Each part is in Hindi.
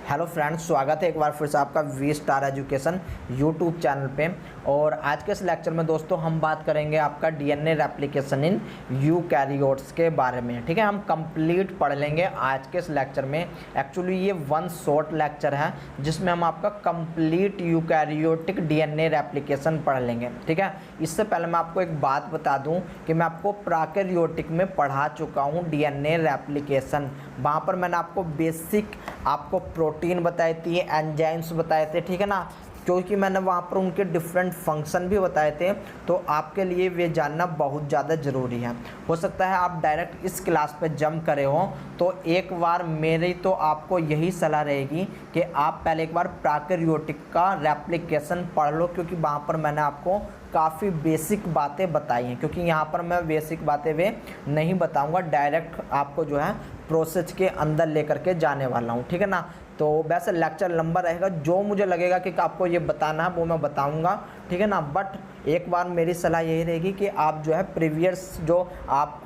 हेलो फ्रेंड्स, स्वागत है एक बार फिर से आपका V Star education YouTube channel पे। और आज के इस लेक्चर में दोस्तों हम बात करेंगे आपका डीएनए रेप्लिकेशन इन यूकैरियोट्स के बारे में। ठीक है, हम कंप्लीट पढ़ लेंगे आज के इस लेक्चर में। एक्चुअली ये वन शॉर्ट लेक्चर है जिसमें हम आपका कंप्लीट यूकैरियोटिक डीएनए रेप्लिकेशन पढ़ लेंगे। ठीक है, इससे पहले मैं आपको एक बात बता दूं कि मैं आपको प्रोकैरियोटिक में पढ़ा चुका हूं डीएनए रेप्लिकेशन। वहाँ पर मैंने आपको बेसिक आपको प्रोटीन बताए थे, एंजाइम्स बताए थे। ठीक है ना, क्योंकि मैंने वहाँ पर उनके डिफरेंट फंक्शन भी बताए थे, तो आपके लिए वे जानना बहुत ज़्यादा ज़रूरी है। हो सकता है आप डायरेक्ट इस क्लास पे जंप करे हो, तो एक बार मेरी तो आपको यही सलाह रहेगी कि आप पहले एक बार प्रोकैरियोटिक का रेप्लिकेशन पढ़ लो, क्योंकि वहाँ पर मैंने आपको काफ़ी बेसिक बातें बताई हैं। क्योंकि यहाँ पर मैं बेसिक बातें वे नहीं बताऊँगा, डायरेक्ट आपको जो है प्रोसेस के अंदर लेकर के जाने वाला हूँ। ठीक है ना, तो वैसे लेक्चर लंबा रहेगा, जो मुझे लगेगा कि आपको ये बताना है वो मैं बताऊंगा। ठीक है ना, बट एक बार मेरी सलाह यही रहेगी कि आप जो है प्रीवियस जो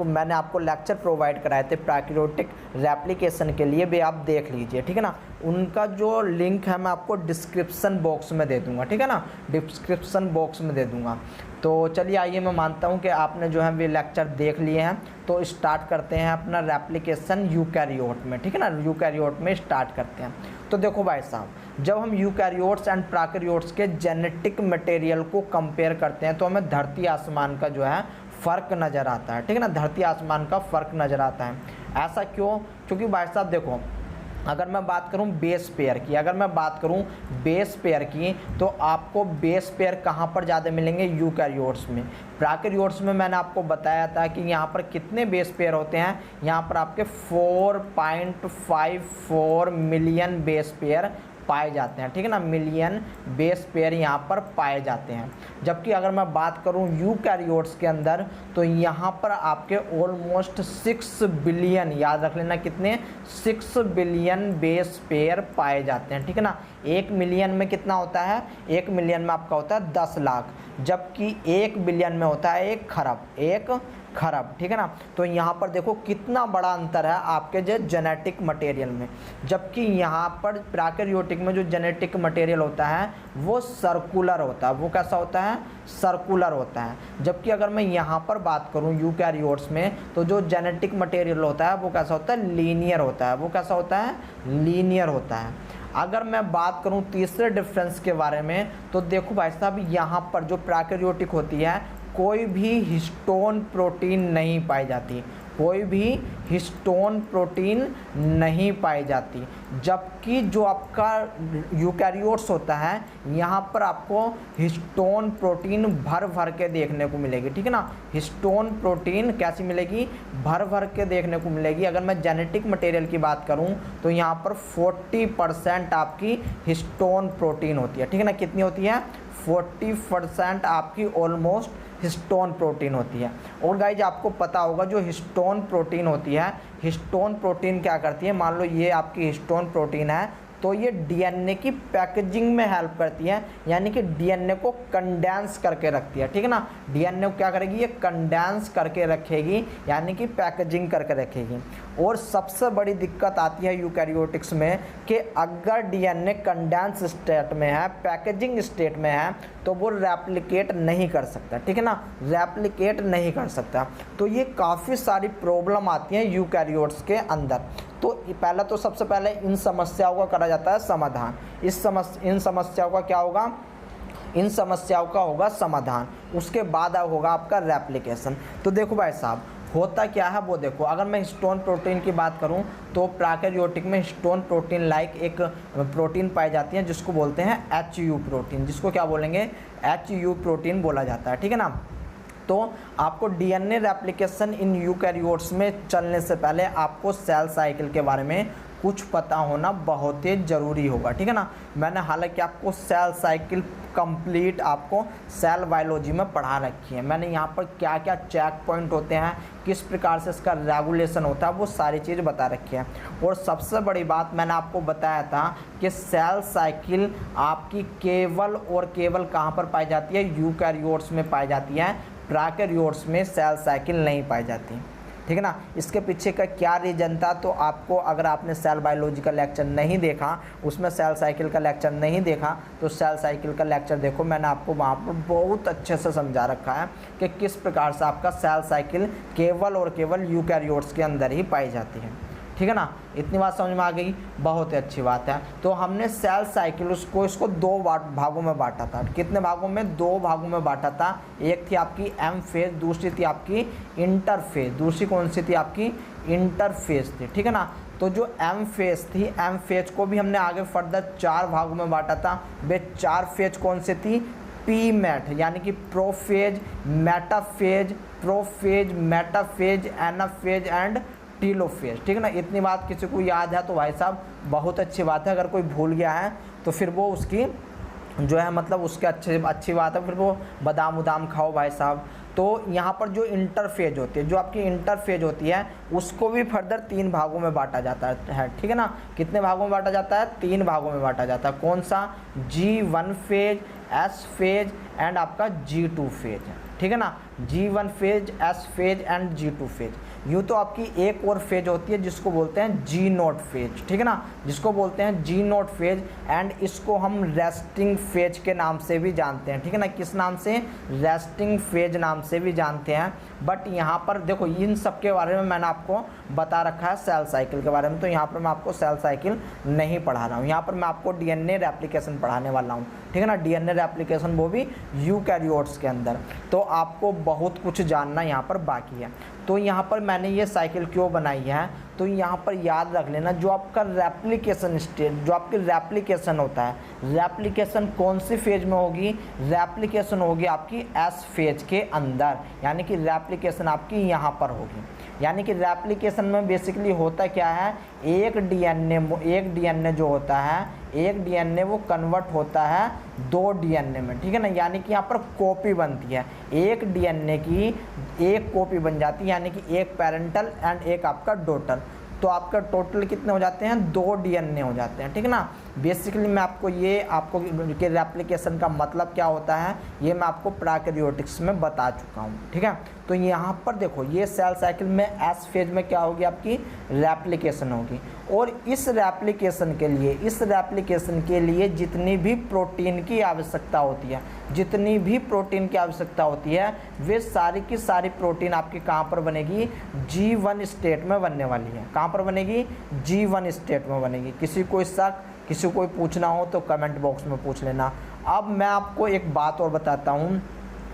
मैंने आपको लेक्चर प्रोवाइड कराए थे प्रोकैरियोटिक रेप्लिकेशन के लिए, भी आप देख लीजिए। ठीक है ना, उनका जो लिंक है मैं आपको डिस्क्रिप्शन बॉक्स में दे दूंगा। ठीक है ना, डिस्क्रिप्शन बॉक्स में दे दूंगा। तो चलिए आइए, मैं मानता हूं कि आपने जो है वे लेक्चर देख लिए हैं, तो स्टार्ट करते हैं अपना रेप्लिकेशन यूकैरियोट में। ठीक है ना, यूकैरियोट में स्टार्ट करते हैं। तो देखो भाई साहब, जब हम यूकैरियोट्स एंड प्रोकैरियोट्स के जेनेटिक मटेरियल को कंपेयर करते हैं तो हमें धरती आसमान का जो है फ़र्क नज़र आता है। ठीक है ना, धरती आसमान का फ़र्क नज़र आता है। ऐसा क्यों? क्योंकि भाई साहब देखो, अगर मैं बात करूं बेस पेयर की, तो आपको बेस पेयर कहां पर ज़्यादा मिलेंगे? यूकैरियोट्स में। प्रोकैरियोट्स में मैंने आपको बताया था कि यहां पर कितने बेस पेयर होते हैं, यहां पर आपके 4.54 मिलियन बेस पेयर पाए जाते हैं। ठीक है ना, मिलियन बेस पेयर यहाँ पर पाए जाते हैं। जबकि अगर मैं बात करूँ यूकैरियोट्स के अंदर, तो यहाँ पर आपके ऑलमोस्ट 6 बिलियन, याद रख लेना कितने, 6 बिलियन बेस पेयर पाए जाते हैं। ठीक है ना, 1 मिलियन में कितना होता है? 1 मिलियन में आपका होता है 10 लाख, जबकि 1 बिलियन में होता है 1 खरब। ठीक है ना, तो यहाँ पर देखो कितना बड़ा अंतर है आपके जो जेनेटिक मटेरियल में। जबकि यहाँ पर प्रोकैरियोटिक में जो जेनेटिक मटेरियल होता है वो सर्कुलर होता है। वो कैसा होता है? सर्कुलर होता है। जबकि अगर मैं यहाँ पर बात करूँ यूकैरियोट्स में, तो जो जेनेटिक मटेरियल होता है वो कैसा होता है? लीनियर होता है। वो कैसा होता है? लीनियर होता है। अगर मैं बात करूं तीसरे डिफरेंस के बारे में, तो देखो भाई साहब, यहाँ पर जो प्रोकैरियोटिक होती है कोई भी हिस्टोन प्रोटीन नहीं पाई जाती, कोई भी हिस्टोन प्रोटीन नहीं पाई जाती। जबकि जो आपका यूकैरियोट्स होता है, यहाँ पर आपको हिस्टोन प्रोटीन भर भर के देखने को मिलेगी। ठीक है ना, हिस्टोन प्रोटीन कैसी मिलेगी? भर भर के देखने को मिलेगी। अगर मैं जेनेटिक मटेरियल की बात करूँ तो यहाँ पर 40% आपकी हिस्टोन प्रोटीन होती है। ठीक है ना, कितनी होती है? 40% आपकी ऑलमोस्ट हिस्टोन प्रोटीन होती है। और गाइज आपको पता होगा जो हिस्टोन प्रोटीन होती है, हिस्टोन प्रोटीन क्या करती है? मान लो ये आपकी हिस्टोन प्रोटीन है, तो ये डीएनए की पैकेजिंग में हेल्प करती है, यानी कि डीएनए को कंडेंस करके रखती है। ठीक है ना, डीएनए को क्या करेगी? ये कंडेंस करके रखेगी, यानी कि पैकेजिंग करके रखेगी। और सबसे बड़ी दिक्कत आती है यूकैरियोटिक्स में कि अगर डीएनए कंडेंस स्टेट में है, पैकेजिंग स्टेट में है, तो वो रेप्लिकेट नहीं कर सकता। ठीक है ना, रेप्लिकेट नहीं कर सकता। तो ये काफ़ी सारी प्रॉब्लम आती हैं यूकैरियोट्स के अंदर। तो पहला तो सबसे पहले इन समस्याओं का करा जाता है समाधान। इन समस्याओं का क्या होगा? इन समस्याओं का होगा समाधान। उसके बाद होगा आपका रेप्लिकेशन। तो देखो भाई साहब, होता क्या है वो देखो। अगर मैं हिस्टोन प्रोटीन की बात करूं, तो प्रोकैरियोटिक में हिस्टोन प्रोटीन लाइक एक प्रोटीन पाई जाती है जिसको बोलते हैं HU प्रोटीन। जिसको क्या बोलेंगे? HU प्रोटीन बोला जाता है। ठीक है ना, तो आपको डीएनए रेप्लिकेशन इन यूकैरियोट्स में चलने से पहले आपको सेल साइकिल के बारे में कुछ पता होना बहुत ही ज़रूरी होगा। ठीक है ना, मैंने हालांकि आपको सेल साइकिल कंप्लीट आपको सेल बायोलॉजी में पढ़ा रखी है। मैंने यहाँ पर क्या क्या चेक पॉइंट होते हैं, किस प्रकार से इसका रेगुलेशन होता है, वो सारी चीज़ बता रखी है। और सबसे बड़ी बात मैंने आपको बताया था कि सेल साइकिल आपकी केवल और केवल कहाँ पर पाई जाती है? यूकैरियोट्स में पाई जाती है। प्रोकैरियोट्स में सेल साइकिल नहीं पाई जाती। ठीक है ना। इसके पीछे का क्या रीजन था, तो आपको अगर आपने सेल बायोलॉजी का लेक्चर नहीं देखा, उसमें सेल साइकिल का लेक्चर नहीं देखा, तो सेल साइकिल का लेक्चर देखो, मैंने आपको वहाँ पर बहुत अच्छे से समझा रखा है कि किस प्रकार से आपका सेल साइकिल केवल और केवल यूकैरियोट्स के अंदर ही पाई जाती है, ठीक है ना। इतनी बात समझ में आ गई, बहुत ही अच्छी बात है। तो हमने सेल साइकिल इसको दो भागों में बांटा था। कितने भागों में? दो भागों में बांटा था। एक थी आपकी एम फेज, दूसरी थी आपकी इंटरफेज। दूसरी कौन सी थी? आपकी इंटरफेज थी, ठीक है ना। तो जो एम फेज थी, एम फेज को भी हमने आगे फर्दर 4 भागों में बांटा था। वे 4 फेज कौन से थी? पी मैट, यानी कि prophase, metaphase, prophase, metaphase, anaphase and telophase, ठीक है ना। इतनी बात किसी को याद है तो भाई साहब बहुत अच्छी बात है। अगर कोई भूल गया है तो फिर वो उसकी जो है मतलब उसके अच्छी बात है, फिर वो बादाम उदाम खाओ भाई साहब। तो यहाँ पर जो इंटरफेज होती है, जो आपकी इंटरफेज होती है, उसको भी फर्दर 3 भागों में बांटा जाता है, ठीक है ना। कितने भागों में बांटा जाता है? 3 भागों में बांटा जाता है। कौन सा? G1 phase, S phase and आपका G2 फेज, ठीक है ना। G1 phase, S phase and G2 phase. यूँ तो आपकी एक और फेज होती है जिसको बोलते हैं G0 फेज, ठीक है ना, जिसको बोलते हैं G0 फेज। एंड इसको हम रेस्टिंग फेज के नाम से भी जानते हैं, ठीक है ना। किस नाम से? रेस्टिंग फेज नाम से भी जानते हैं। बट यहाँ पर देखो, इन सब के बारे में मैंने आपको बता रखा है सेल साइकिल के बारे में, तो यहाँ पर मैं आपको सेल साइकिल नहीं पढ़ा रहा हूँ। यहाँ पर मैं आपको डीएनए रेप्लिकेशन पढ़ाने वाला हूँ, ठीक है ना। डीएनए रेप्लिकेशन, वो भी यूकैरियोट्स के अंदर। तो आपको बहुत कुछ जानना यहाँ पर बाकी है। तो यहाँ पर मैंने ये साइकिल क्यों बनाई है, तो यहाँ पर याद रख लेना, जो आपका रेप्लिकेशन स्टेज, जो आपकी रेप्लिकेशन होता है, रेप्लिकेशन कौन सी फेज में होगी? रेप्लिकेशन होगी आपकी एस फेज के अंदर, यानी कि रेप्लिकेशन आपकी यहाँ पर होगी। यानी कि रेप्लिकेशन में बेसिकली होता क्या है, एक डीएनए जो होता है, एक डीएनए वो कन्वर्ट होता है 2 डीएनए में, ठीक है ना। यानी कि यहाँ पर कॉपी बनती है, एक डीएनए की एक कॉपी बन जाती है, यानी कि एक पेरेंटल एंड एक आपका डॉटर। तो आपका टोटल कितने हो जाते हैं? 2 डीएनए हो जाते हैं, ठीक है ना। बेसिकली मैं आपको के रेप्लिकेशन का मतलब क्या होता है, ये मैं आपको प्रोकैरियोटिक्स में बता चुका हूँ, ठीक है। तो यहाँ पर देखो, ये सेल साइकिल में एस फेज में क्या होगी? आपकी रेप्लिकेशन होगी। और इस रेप्लिकेशन के लिए जितनी भी प्रोटीन की आवश्यकता होती है, जितनी भी प्रोटीन की आवश्यकता होती है, वे सारी की सारी प्रोटीन आपकी कहाँ पर बनेगी? G1 स्टेट में बनने वाली है। कहाँ पर बनेगी? G1 स्टेट में बनेगी। किसी को शक, किसी को पूछना हो तो कमेंट बॉक्स में पूछ लेना। अब मैं आपको एक बात और बताता हूँ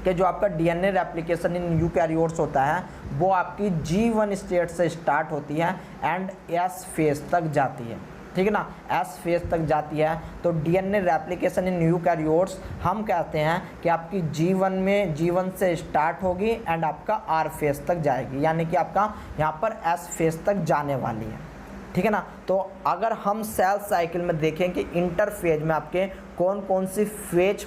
कि जो आपका डीएनए रेप्लिकेशन इन यूकैरियोट्स होता है, वो आपकी G1 स्टेट से स्टार्ट होती है एंड S फेज तक जाती है, ठीक है ना। S फेज तक जाती है। तो डीएनए रेप्लिकेशन इन यूकैरियोट्स हम कहते हैं कि आपकी G1 से स्टार्ट होगी एंड आपका R फेज तक जाएगी, यानी कि आपका यहाँ पर S फेज तक जाने वाली है, ठीक है ना। तो अगर हम सेल साइकिल में देखें कि इंटरफेज में आपके कौन कौन सी फेज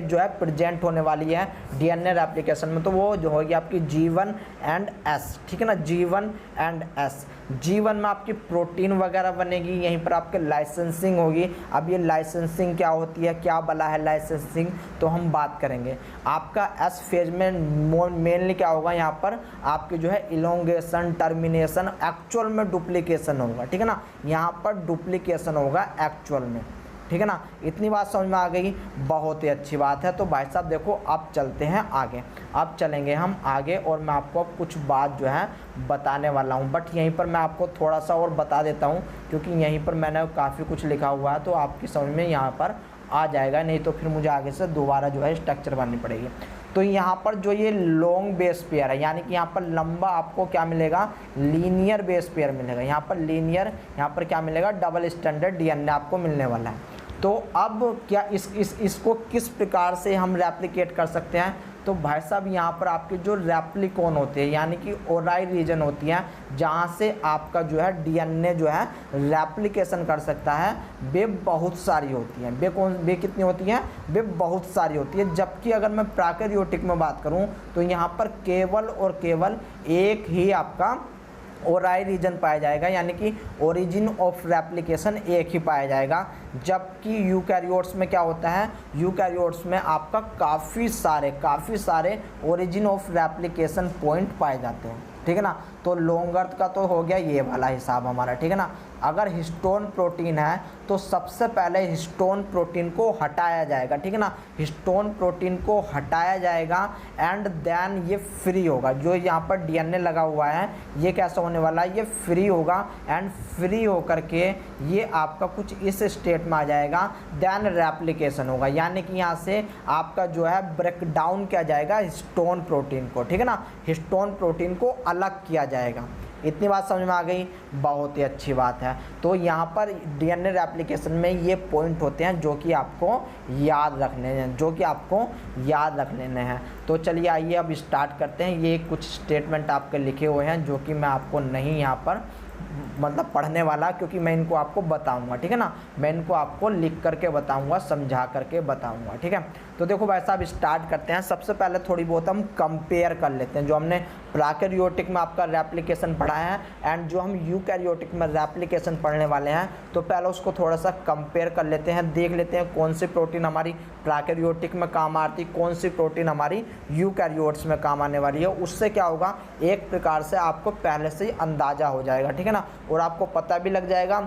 जो है प्रेजेंट होने वाली है डीएनए रेप्लिकेशन में, तो वो जो होगी आपकी G1 एंड S, ठीक है ना। G1 and S। G1 में आपकी प्रोटीन वगैरह बनेगी, यहीं पर आपके लाइसेंसिंग होगी। अब ये लाइसेंसिंग क्या होती है, क्या बला है लाइसेंसिंग, तो हम बात करेंगे। आपका S फेज में मेनली क्या होगा, यहाँ पर आपके जो है इलोंगेशन, टर्मिनेशन, एक्चुअल में डुप्लीकेशन होगा, ठीक है ना। यहाँ पर डुप्लीकेशन होगा एक्चुअल में, ठीक है ना। इतनी बात समझ में आ गई, बहुत ही अच्छी बात है। तो भाई साहब देखो, अब चलते हैं आगे, अब चलेंगे हम आगे और मैं आपको अब कुछ बात जो है बताने वाला हूं। बट यहीं पर मैं आपको थोड़ा सा और बता देता हूं, क्योंकि यहीं पर मैंने काफ़ी कुछ लिखा हुआ है, तो आपकी समझ में यहाँ पर आ जाएगा, नहीं तो फिर मुझे आगे से दोबारा जो है स्ट्रक्चर बनानी पड़ेगी। तो यहाँ पर जो ये लॉन्ग बेस पेयर है, यानी कि यहाँ पर लंबा आपको क्या मिलेगा? लीनियर बेस पेयर मिलेगा। यहाँ पर लीनियर, यहाँ पर क्या मिलेगा? डबल स्टैंडर्ड डीएनए आपको मिलने वाला है। तो अब क्या इसको किस प्रकार से हम रेप्लिकेट कर सकते हैं? तो भाई साहब यहाँ पर आपके जो रेप्लिकोन होते हैं, यानी कि ओराई रीजन होती है, जहाँ से आपका जो है डीएनए जो है रेप्लिकेशन कर सकता है, वे बहुत सारी होती हैं। वे कितनी होती हैं? वे बहुत सारी होती है। जबकि अगर मैं प्रोकैरियोटिक में बात करूँ तो यहाँ पर केवल और केवल एक ही आपका ओराई रीजन पाया जाएगा, यानी कि ओरिजिन ऑफ रेप्लिकेशन एक ही पाया जाएगा। जबकि यूकैरियोट्स में क्या होता है? यूकैरियोट्स में आपका काफ़ी सारे ओरिजिन ऑफ रेप्लिकेशन पॉइंट पाए जाते हैं, ठीक है ना। तो लॉन्ग अर्थ का तो हो गया ये वाला हिसाब हमारा, ठीक है ना। अगर हिस्टोन प्रोटीन है तो सबसे पहले हिस्टोन प्रोटीन को हटाया जाएगा, ठीक है ना। हिस्टोन प्रोटीन को हटाया जाएगा एंड देन ये फ्री होगा। जो यहाँ पर डीएनए लगा हुआ है ये कैसा होने वाला है, ये फ्री होगा एंड फ्री होकर के ये आपका कुछ इस स्टेट में आ जाएगा, देन रेप्लिकेशन होगा। यानी कि यहाँ से आपका जो है ब्रेक डाउन किया जाएगा हिस्टोन प्रोटीन को, ठीक है ना। हिस्टोन प्रोटीन को अलग किया जाएगा। इतनी बात समझ में आ गई, बहुत ही अच्छी बात है। तो यहाँ पर डीएनए रेप्लिकेशन में ये पॉइंट होते हैं जो कि आपको याद रखने हैं, रख लेने हैं। तो चलिए आइए अब स्टार्ट करते हैं। ये कुछ स्टेटमेंट आपके लिखे हुए हैं जो कि मैं आपको नहीं यहाँ पर मतलब पढ़ने वाला, क्योंकि मैं इनको आपको बताऊंगा, ठीक है ना। मैं इनको आपको लिख करके बताऊंगा, समझा करके बताऊंगा, ठीक है। तो देखो भाई साहब स्टार्ट करते हैं। सबसे पहले थोड़ी बहुत हम कंपेयर कर लेते हैं जो हमने प्रोकैरियोटिक में आपका रेप्लिकेशन पढ़ा है एंड जो हम यूकैरियोटिक में रेप्लिकेशन पढ़ने वाले हैं। तो पहले उसको थोड़ा सा कंपेयर कर लेते हैं, देख लेते हैं कौन सी प्रोटीन हमारी प्रोकैरियोटिक में काम आती, कौन सी प्रोटीन हमारी यूकैरियोट्स में काम आने वाली है। उससे क्या होगा, एक प्रकार से आपको पहले से ही अंदाज़ा हो जाएगा, ठीक है ना। और आपको पता भी लग जाएगा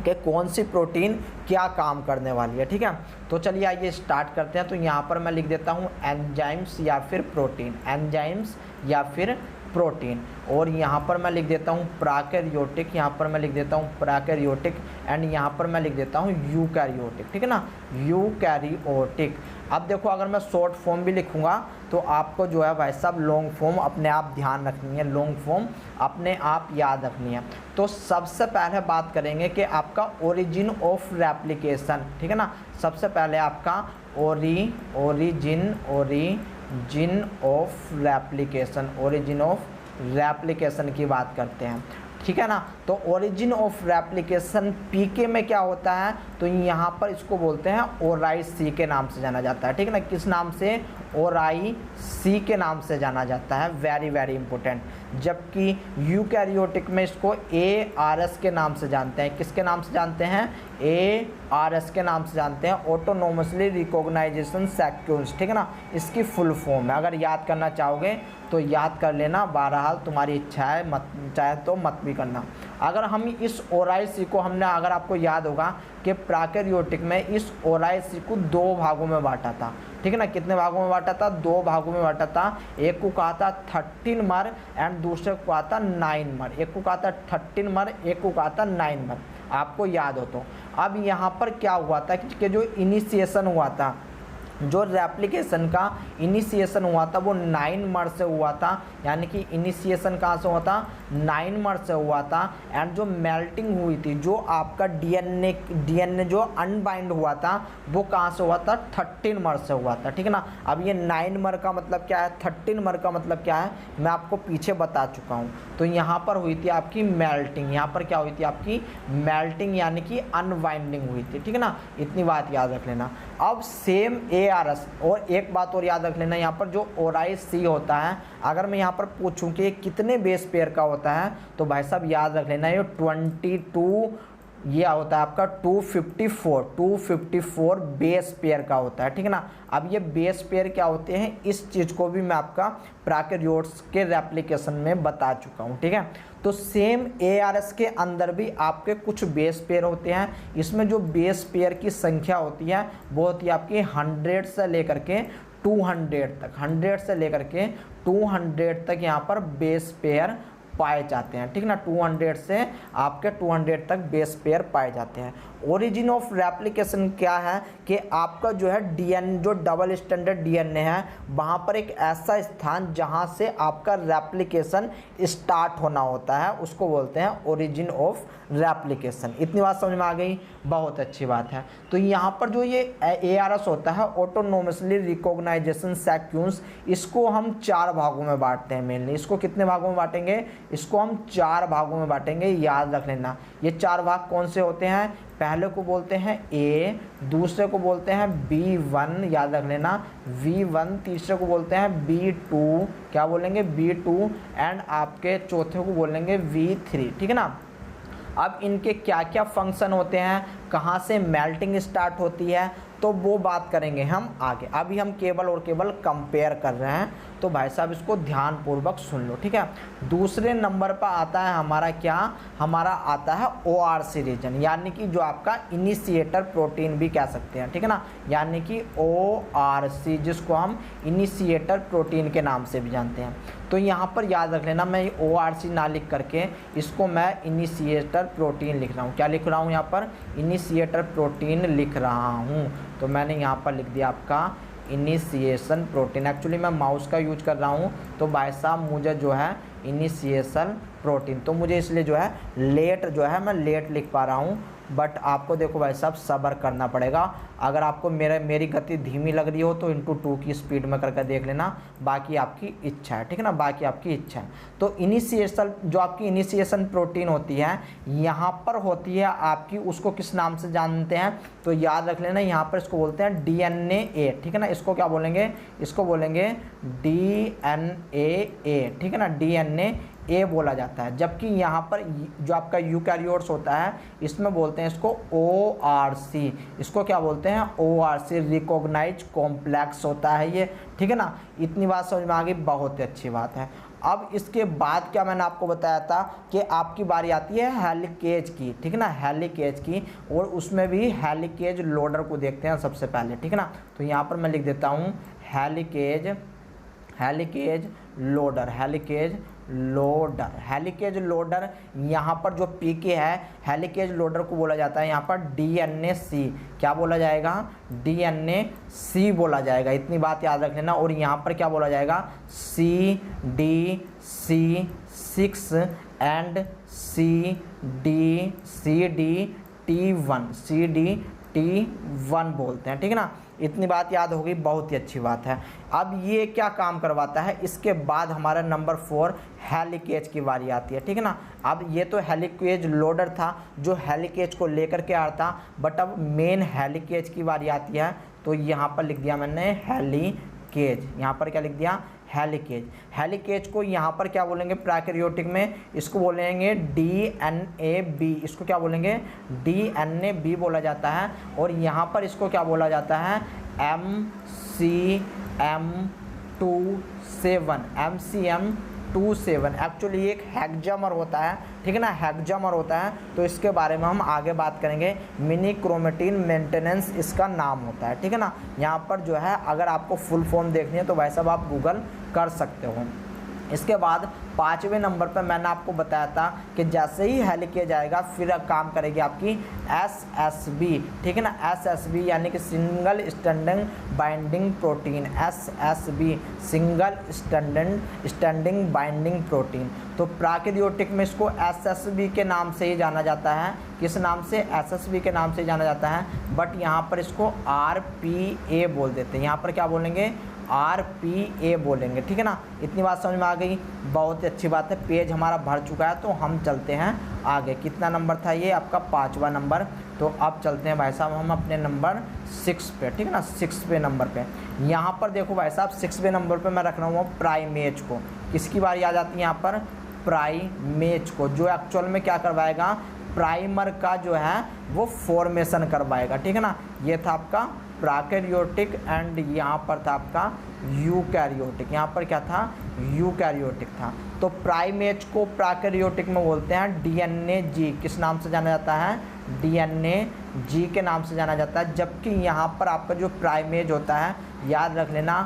कि कौन सी प्रोटीन क्या काम करने वाली है, ठीक है। तो चलिए आइए स्टार्ट करते हैं। तो यहाँ पर मैं लिख देता हूँ एंजाइम्स या फिर प्रोटीन, एंजाइम्स या फिर प्रोटीन। और यहाँ पर मैं लिख देता हूँ प्रोकैरियोटिक, यहाँ पर मैं लिख देता हूँ प्रोकैरियोटिक एंड यहाँ पर मैं लिख देता हूँ यूकैरियोटिक, ठीक है ना, यूकैरियोटिक। अब देखो अगर मैं शॉर्ट फॉर्म भी लिखूँगा तो आपको जो है भाई साहब लॉन्ग फॉर्म अपने आप ध्यान रखनी है, लॉन्ग फॉर्म अपने आप याद रखनी है। तो सबसे पहले बात करेंगे कि आपका ओरिजिन ऑफ रेप्लिकेशन, ठीक है ना। सबसे पहले आपका ओरिजिन ऑफ रेप्लिकेशन की बात करते हैं, ठीक है ना। तो ओरिजिन ऑफ रेप्लिकेशन पीके में क्या होता है, तो यहाँ पर इसको बोलते हैं ORIC के नाम से जाना जाता है, ठीक है ना। किस नाम से, ORIC के नाम से जाना जाता है, वेरी वेरी इंपॉर्टेंट। जबकि यूकैरियोटिक में इसको ARS के नाम से जानते हैं। किसके नाम से जानते हैं, ARS के नाम से जानते हैं, ऑटोनोमसली रिकॉग्नाइजेशन सीक्वेंस, ठीक है ना। इसकी फुल फॉर्म है, अगर याद करना चाहोगे तो याद कर लेना, बहरहाल तुम्हारी इच्छा है, मत चाहे तो मत भी करना। अगर हम इस ORIC को हमने, अगर आपको याद होगा कि प्रोकैरियोटिक में इस ORIC को 2 भागों में बांटा था, ठीक है ना। कितने भागों में बांटा था, 2 भागों में बांटा था। एक को कहा था 13 मर एंड दूसरे को कहा था 9 मर। एक को कहा था 13 मर, एक को कहा था 9 मर, आपको याद हो तो। अब यहाँ पर क्या हुआ था कि जो इनिशिएशन हुआ था, जो रेप्लिकेशन का इनिशिएशन हुआ था वो 9 मर से हुआ था। यानी कि इनिशिएशन कहाँ से हुआ था, 9 मर से हुआ था। एंड जो मेल्टिंग हुई थी, जो आपका डीएनए जो अनबाइंड हुआ था वो कहाँ से हुआ था, 13 मर से हुआ था, ठीक है ना। अब ये 9 मर का मतलब क्या है, 13 मर का मतलब क्या है, मैं आपको पीछे बता चुका हूँ। तो यहाँ पर हुई थी आपकी मेल्टिंग, यहाँ पर क्या हुई थी आपकी मेल्टिंग, यानी कि अनबाइंडिंग हुई थी, ठीक है ना। इतनी बात याद रख लेना। अब सेम ARS, और एक बात और याद रख लेना, यहाँ पर जो ORIC होता है, अगर मैं यहाँ पर पूछूं कि कितने बेस पेयर का होता है, तो भाई साहब याद रख लेना ये 22, ये होता है आपका 254 बेस पेयर का होता है, ठीक है ना। अब ये बेस पेयर क्या होते हैं, इस चीज़ को भी मैं आपका प्रोकैरियोट्स के रेप्लिकेशन में बता चुका हूँ, ठीक है। तो सेम ARS के अंदर भी आपके कुछ बेस पेयर होते हैं। इसमें जो बेस पेयर की संख्या होती है वो होती है आपकी 100 से लेकर के 200 तक, 100 से लेकर के 200 तक यहाँ पर बेस पेयर पाए जाते हैं, ठीक ना। 200 से आपके 200 तक बेस पेयर पाए जाते हैं। ओरिजिन ऑफ रेप्लिकेशन क्या है कि आपका जो है डीएनए, जो डबल स्टैंडर्ड डीएनए है, वहाँ पर एक ऐसा स्थान जहाँ से आपका रेप्लिकेशन स्टार्ट होना होता है, उसको बोलते हैं ओरिजिन ऑफ रेप्लिकेशन। इतनी बात समझ में आ गई, बहुत अच्छी बात है। तो यहाँ पर जो ये ARS होता है, ऑटोनोमसली रिकॉग्नाइजेशन सीक्वेंस, इसको हम 4 भागों में बांटते हैं मेनली। इसको कितने भागों में बांटेंगे, इसको हम 4 भागों में बांटेंगे, याद रख लेना। ये 4 भाग कौन से होते हैं, पहले को बोलते हैं A, दूसरे को बोलते हैं B1, याद रख लेना V1, तीसरे को बोलते हैं B2, क्या बोलेंगे B2, एंड आपके चौथे को बोलेंगे V3, ठीक है ना। अब इनके क्या क्या फंक्शन होते हैं, कहाँ से मेल्टिंग स्टार्ट होती है, तो वो बात करेंगे हम आगे। अभी हम केवल और केवल कंपेयर कर रहे हैं, तो भाई साहब इसको ध्यानपूर्वक सुन लो, ठीक है। दूसरे नंबर पर आता है हमारा क्या, हमारा आता है ORC रीजन, यानी कि जो आपका इनिशिएटर प्रोटीन भी कह सकते हैं, ठीक है ना, यानी कि ORC, जिसको हम इनिशिएटर प्रोटीन के नाम से भी जानते हैं। तो यहाँ पर याद रख लेना, मैं ORC ना लिख करके इसको मैं इनिशिएटर प्रोटीन लिख रहा हूँ। क्या लिख रहा हूँ यहाँ पर, इनिशिएटर प्रोटीन लिख रहा हूँ। तो मैंने यहाँ पर लिख दिया आपका इनिशिएशन प्रोटीन। एक्चुअली मैं माउस का यूज कर रहा हूँ, तो भाई साहब मुझे जो है इनिशिएशन प्रोटीन, तो मुझे इसलिए जो है लेट जो है मैं लेट लिख पा रहा हूँ। बट आपको देखो भाई साहब सब्र करना पड़ेगा। अगर आपको मेरी गति धीमी लग रही हो तो *2 की स्पीड में करके देख लेना, बाकी आपकी इच्छा है, ठीक है ना, बाकी आपकी इच्छा है। तो इनिशिएशन, जो आपकी इनिशिएशन प्रोटीन होती है यहाँ पर होती है आपकी, उसको किस नाम से जानते हैं, तो याद रख लेना, यहाँ पर इसको बोलते हैं DNA, ठीक है ना। इसको क्या बोलेंगे, इसको बोलेंगे DNA, ठीक है ना, DNA बोला जाता है। जबकि यहाँ पर जो आपका यूकैरियोट्स होता है इसमें बोलते हैं इसको ORC, इसको क्या बोलते हैं ORC, रिकॉग्नाइज कॉम्प्लेक्स होता है ये, ठीक है ना। इतनी बात समझ में आ गई, बहुत ही अच्छी बात है। अब इसके बाद क्या मैंने आपको बताया था कि आपकी बारी आती है हेलिकेज की, ठीक है ना, हेलिकेज की, और उसमें भी हेलिकेज लोडर को देखते हैं सबसे पहले, ठीक है ना। तो यहाँ पर मैं लिख देता हूँ हेलिकेज लोडर, हेलिकेज लोडर। यहाँ पर जो पीके है हेलिकेज लोडर को बोला जाता है यहाँ पर DNA-C, क्या बोला जाएगा, DNA-C बोला जाएगा। इतनी बात याद रख लेना। और यहाँ पर क्या बोला जाएगा, CD6 एंड CD1 बोलते हैं, ठीक है ना। इतनी बात याद होगी, बहुत ही अच्छी बात है। अब ये क्या काम करवाता है, इसके बाद हमारा नंबर 4 हेलिकेज की बारी आती है, ठीक है ना। अब ये तो हेलिकेज लोडर था जो हेलिकेज को लेकर के आ रहा था, बट अब मेन हेलिकेज की बारी आती है। तो यहाँ पर लिख दिया मैंने हेलिकेज, यहाँ पर क्या लिख दिया, हेलिकेज को यहाँ पर क्या बोलेंगे प्रोकैरियोटिक में, इसको बोलेंगे DNA-B, इसको क्या बोलेंगे DNA-B बोला जाता है। और यहाँ पर इसको क्या बोला जाता है MCM27, एक्चुअली एक हेक्सामर होता है, ठीक है ना, हेक्सामर होता है। तो इसके बारे में हम आगे बात करेंगे। मिनी क्रोमेटिन मेंटेनेंस इसका नाम होता है, ठीक है ना। यहाँ पर जो है अगर आपको फुल फॉर्म देखनी है तो भाई साहब आप गूगल कर सकते हो। इसके बाद 5वें नंबर पर मैंने आपको बताया था कि जैसे ही हेलिकेज आएगा फिर काम करेगी आपकी SSB, ठीक है ना, SSB यानी कि single standing binding protein, SSB single standing binding protein. तो प्रोकैरियोटिक में इसको SSB के नाम से ही जाना जाता है। किस नाम से, SSB के नाम से जाना जाता है। बट यहाँ पर इसको RPA बोल देते हैं, यहाँ पर क्या बोलेंगे RPA बोलेंगे, ठीक है ना। इतनी बात समझ में आ गई, बहुत ही अच्छी बात है। पेज हमारा भर चुका है तो हम चलते हैं आगे। कितना नंबर था ये आपका 5वां नंबर। तो अब चलते हैं भाई साहब हम अपने नंबर 6 पे, ठीक है ना, 6वें नंबर पे। यहाँ पर देखो भाई साहब 6वें नंबर पे मैं रख रहा हूँ प्राइमेज को। किसकी बारी आ जाती है यहाँ पर, प्राइमेज को, जो एक्चुअल में क्या करवाएगा, प्राइमर का जो है वो फॉर्मेशन करवाएगा, ठीक है ना। ये था आपका प्रोकैरियोटिक एंड यहाँ पर था आपका यूकैरियोटिक, यहाँ पर क्या था, यूकैरियोटिक था। तो प्राइमेज को प्रोकैरियोटिक में बोलते हैं DNA-G, किस नाम से जाना जाता है, DNA-G के नाम से जाना जाता है। जबकि यहाँ पर आपका जो प्राइमेज होता है, याद रख लेना,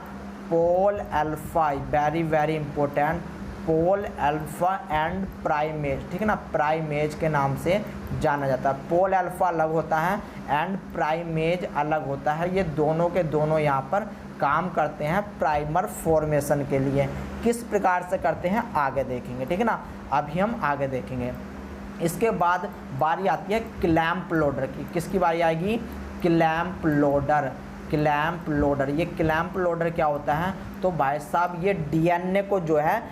pol alpha, very very important, pol alpha and primase, ठीक है ना, प्राइमेज के नाम से जाना जाता है। पोल अल्फा अलग होता है एंड प्राइमेज अलग होता है। ये दोनों के दोनों यहाँ पर काम करते हैं प्राइमर फॉर्मेशन के लिए। किस प्रकार से करते हैं आगे देखेंगे, ठीक है ना, अभी हम आगे देखेंगे। इसके बाद बारी आती है क्लैंप लोडर की। किसकी बारी आएगी, क्लैंप लोडर, क्लैंप लोडर। ये क्लैंप लोडर क्या होता है, तो भाई साहब ये DNA को जो है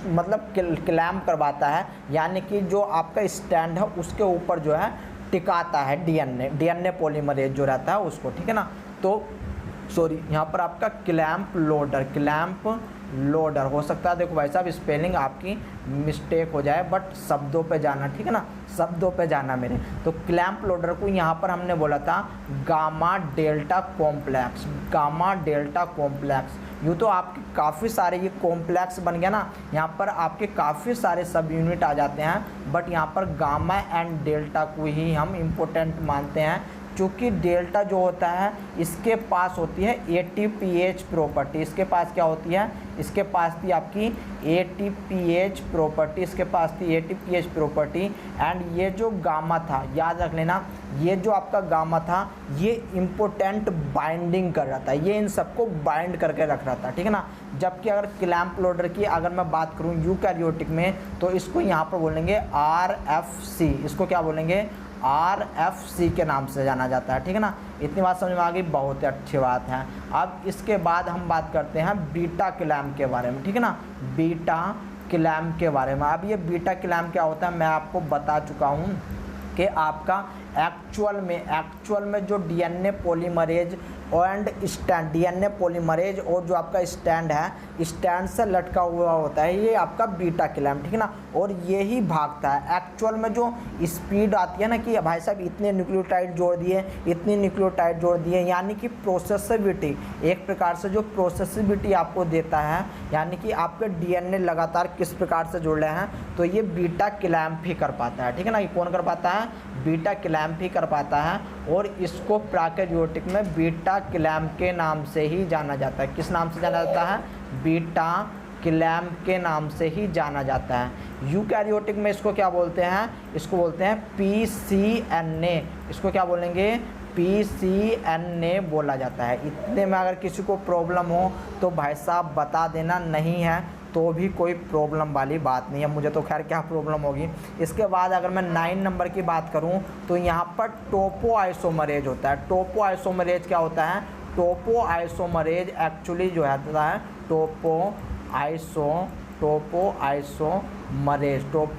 मतलब क्लैंप करवाता है, यानी कि जो आपका स्टैंड है उसके ऊपर जो है टिकाता है DNA पॉलीमरेज जो रहता है उसको, ठीक है ना। तो सॉरी यहाँ पर आपका क्लैंप लोडर। हो सकता है देखो भाई साहब स्पेलिंग आपकी मिस्टेक हो जाए, बट शब्दों पे जाना, ठीक है ना, शब्दों पे जाना मेरे। तो क्लैंप लोडर को यहाँ पर हमने बोला था gamma delta complex, gamma delta complex. यूँ तो आपके काफ़ी सारे ये कॉम्प्लेक्स बन गया ना, यहाँ पर आपके काफ़ी सारे सब यूनिट आ जाते हैं, बट यहाँ पर गामा एंड डेल्टा को ही हम इम्पोर्टेंट मानते हैं, क्योंकि डेल्टा जो होता है इसके पास होती है ATPH प्रॉपर्टी। इसके पास क्या होती है, इसके पास थी आपकी ATPH प्रॉपर्टी, इसके पास थी ATPH प्रॉपर्टी। एंड ये जो गामा था, याद रख लेना, ये जो आपका गामा था ये इम्पोर्टेंट बाइंडिंग कर रहा था, ये इन सबको बाइंड करके रख रहा था, ठीक है ना। जबकि अगर क्लैंप लोडर की अगर मैं बात करूँ यूकैरियोटिक में, तो इसको यहाँ पर बोलेंगे RFC, इसको क्या बोलेंगे, RFC के नाम से जाना जाता है, ठीक है ना। इतनी बात समझ में आ गई, बहुत ही अच्छी बात है। अब इसके बाद हम बात करते हैं बीटा क्लैम्प के बारे में, ठीक है ना, बीटा क्लैम्प के बारे में। अब ये बीटा क्लैम्प क्या होता है मैं आपको बता चुका हूँ कि आपका एक्चुअल में जो DNA polymerase and stand, DNA polymerase और जो आपका स्टैंड है, स्टैंड से लटका हुआ होता है, ये आपका बीटा क्लैम्प, ठीक है ना। और ये ही भागता है। एक्चुअल में जो स्पीड आती है ना कि भाई साहब इतने न्यूक्लियोटाइड जोड़ दिए, इतनी न्यूक्लियोटाइड जोड़ दिए, यानी कि प्रोसेसिबिलिटी, एक प्रकार से जो प्रोसेसिबिलिटी आपको देता है, यानी कि आपके DNA लगातार किस प्रकार से जुड़ रहे हैं, तो ये बीटा क्लैम्प ही कर पाता है, ठीक है ना। ये कौन कर पाता है, बीटा क्लैम्प ही कर पाता है। और इसको प्रोकैरियोटिक में बीटा क्लैम्प के नाम से ही जाना जाता है। किस नाम से जाना जाता है, बीटा क्लैम्प के नाम से ही जाना जाता है। यूकैरियोटिक में इसको क्या बोलते हैं, इसको बोलते हैं PCNA, इसको क्या बोलेंगे, PCNA बोला जाता है। इतने में अगर किसी को प्रॉब्लम हो तो भाई साहब बता देना, नहीं है तो भी कोई प्रॉब्लम वाली बात नहीं है, मुझे तो खैर क्या प्रॉब्लम होगी। इसके बाद अगर मैं 9 नंबर की बात करूं तो यहाँ पर टोपो आइसोमरेज होता है। टोपो आइसोमरेज क्या होता है, टोपो आइसोमरेज एक्चुअली जो होता है टोपो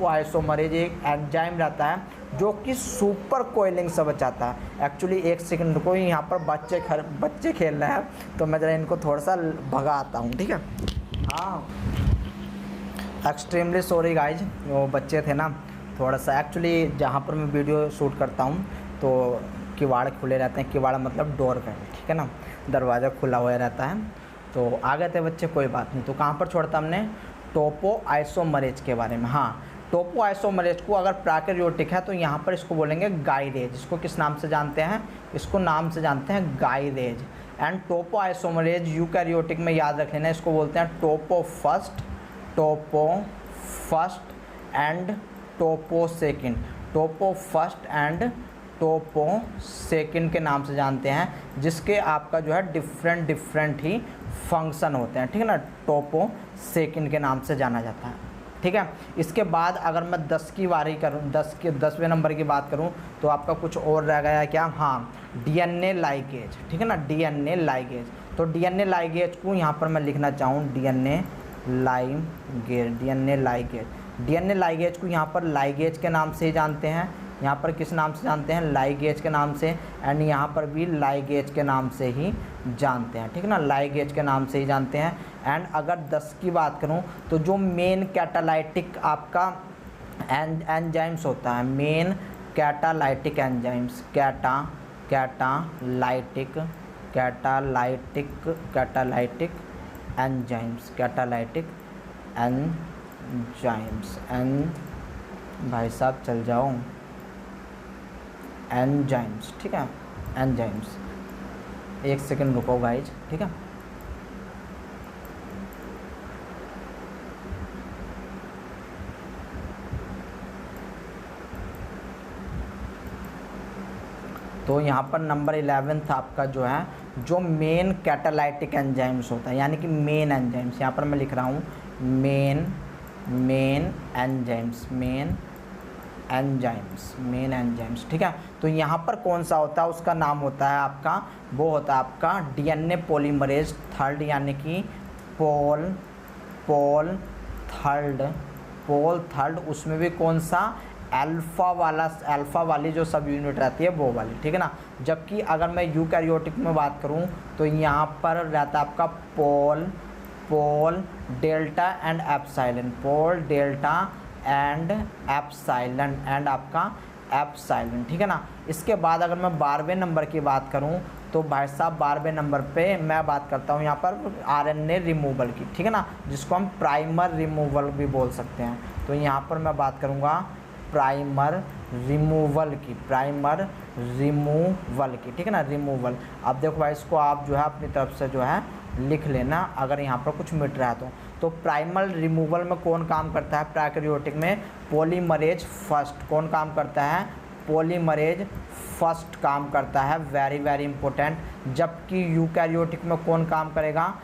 आइसोमरेज एक एंजाइम रहता है जो कि सुपर कोइलिंग से बचाता है। एक्चुअली एक सेकंड को यहाँ पर बच्चे खेल रहे हैं, तो मैं ज़रा इनको थोड़ा सा भगाता हूँ, ठीक है। हाँ, एक्सट्रीमली सॉरी गाइज, वो बच्चे थे ना थोड़ा सा। एक्चुअली जहाँ पर मैं वीडियो शूट करता हूँ तो किवाड़ खुले रहते हैं, किवाड़ मतलब डोर पे, ठीक है ना, दरवाज़ा खुला हुआ रहता है। तो आ गए थे बच्चे, कोई बात नहीं। तो कहाँ पर छोड़ता हमने, टोपो आइसोमरेज के बारे में। हाँ, टोपो आइसोमरेज को अगर प्रोकैरियोटिक है तो यहाँ पर इसको बोलेंगे गाइरेज। इसको किस नाम से जानते हैं, इसको नाम से जानते हैं gyrase. And topo isomerase eukaryotic में याद रख लेना, इसको बोलते हैं topo first and topo second. Topo first and topo second के नाम से जानते हैं, जिसके आपका जो है डिफरेंट ही फंक्शन होते हैं, ठीक है ना। टोपो सेकंड के नाम से जाना जाता है, ठीक है। इसके बाद अगर मैं 10 की बारी करूँ, 10वें नंबर की बात करूँ तो आपका कुछ और रह गया क्या, हाँ, DNA लाइगेज, ठीक है ना, DNA लाइगेज। तो DNA लाइगेज को यहाँ पर मैं लिखना चाहूँ DNA लाइगेज को यहाँ पर लाइगेज के नाम से ही जानते हैं। यहाँ पर किस नाम से जानते हैं, लाइगेज के नाम से। एंड यहाँ पर भी लाइगेज के नाम से ही जानते हैं, ठीक है ना, लाइगेज के नाम से ही जानते हैं। एंड अगर 10 की बात करूँ तो जो मेन कैटालाइटिक आपका एंजाइम्स होता है, main catalytic enzymes, catalytic enzymes, भाई साहब चल जाओ, एंजाइम्स, ठीक है, एंजाइम्स। एक सेकंड रुको गाइज, ठीक है। तो यहाँ पर नंबर 11 आपका जो है, जो मेन कैटालाइटिक एंजाइम्स होता है, यानी कि मेन एंजाइम्स, यहाँ पर मैं लिख रहा हूँ मेन एंजाइम्स, ठीक है। तो यहाँ पर कौन सा होता है, उसका नाम होता है आपका, वो होता है आपका DNA पॉलीमरेज थर्ड, यानी कि पोल थर्ड। उसमें भी कौन सा, अल्फ़ा वाली जो सब यूनिट रहती है वो वाली, ठीक है ना। जबकि अगर मैं यूकैरियोटिक में बात करूं तो यहाँ पर रहता है आपका pol delta and epsilon, pol delta and epsilon and आपका एप्सिलॉन, ठीक है ना। इसके बाद अगर मैं 12वें नंबर की बात करूं तो भाई साहब 12वें नंबर पे मैं बात करता हूं यहाँ पर आरएनए रिमूवल की, ठीक है ना, जिसको हम प्राइमर रिमूवल भी बोल सकते हैं। तो यहाँ पर मैं बात करूँगा प्राइमर रिमूवल की, प्राइमर रिमूवल की, ठीक है ना, रिमूवल। अब देखो भाई इसको आप जो है अपनी तरफ से जो है लिख लेना अगर यहाँ पर कुछ मिट रहा है तो प्राइमर रिमूवल में कौन काम करता है प्रोकैरियोटिक में, पॉलीमरेज फर्स्ट कौन काम करता है, पॉलीमरेज फर्स्ट काम करता है, वेरी वेरी इंपॉर्टेंट। जबकि यूकैरियोटिक में कौन काम करेगा,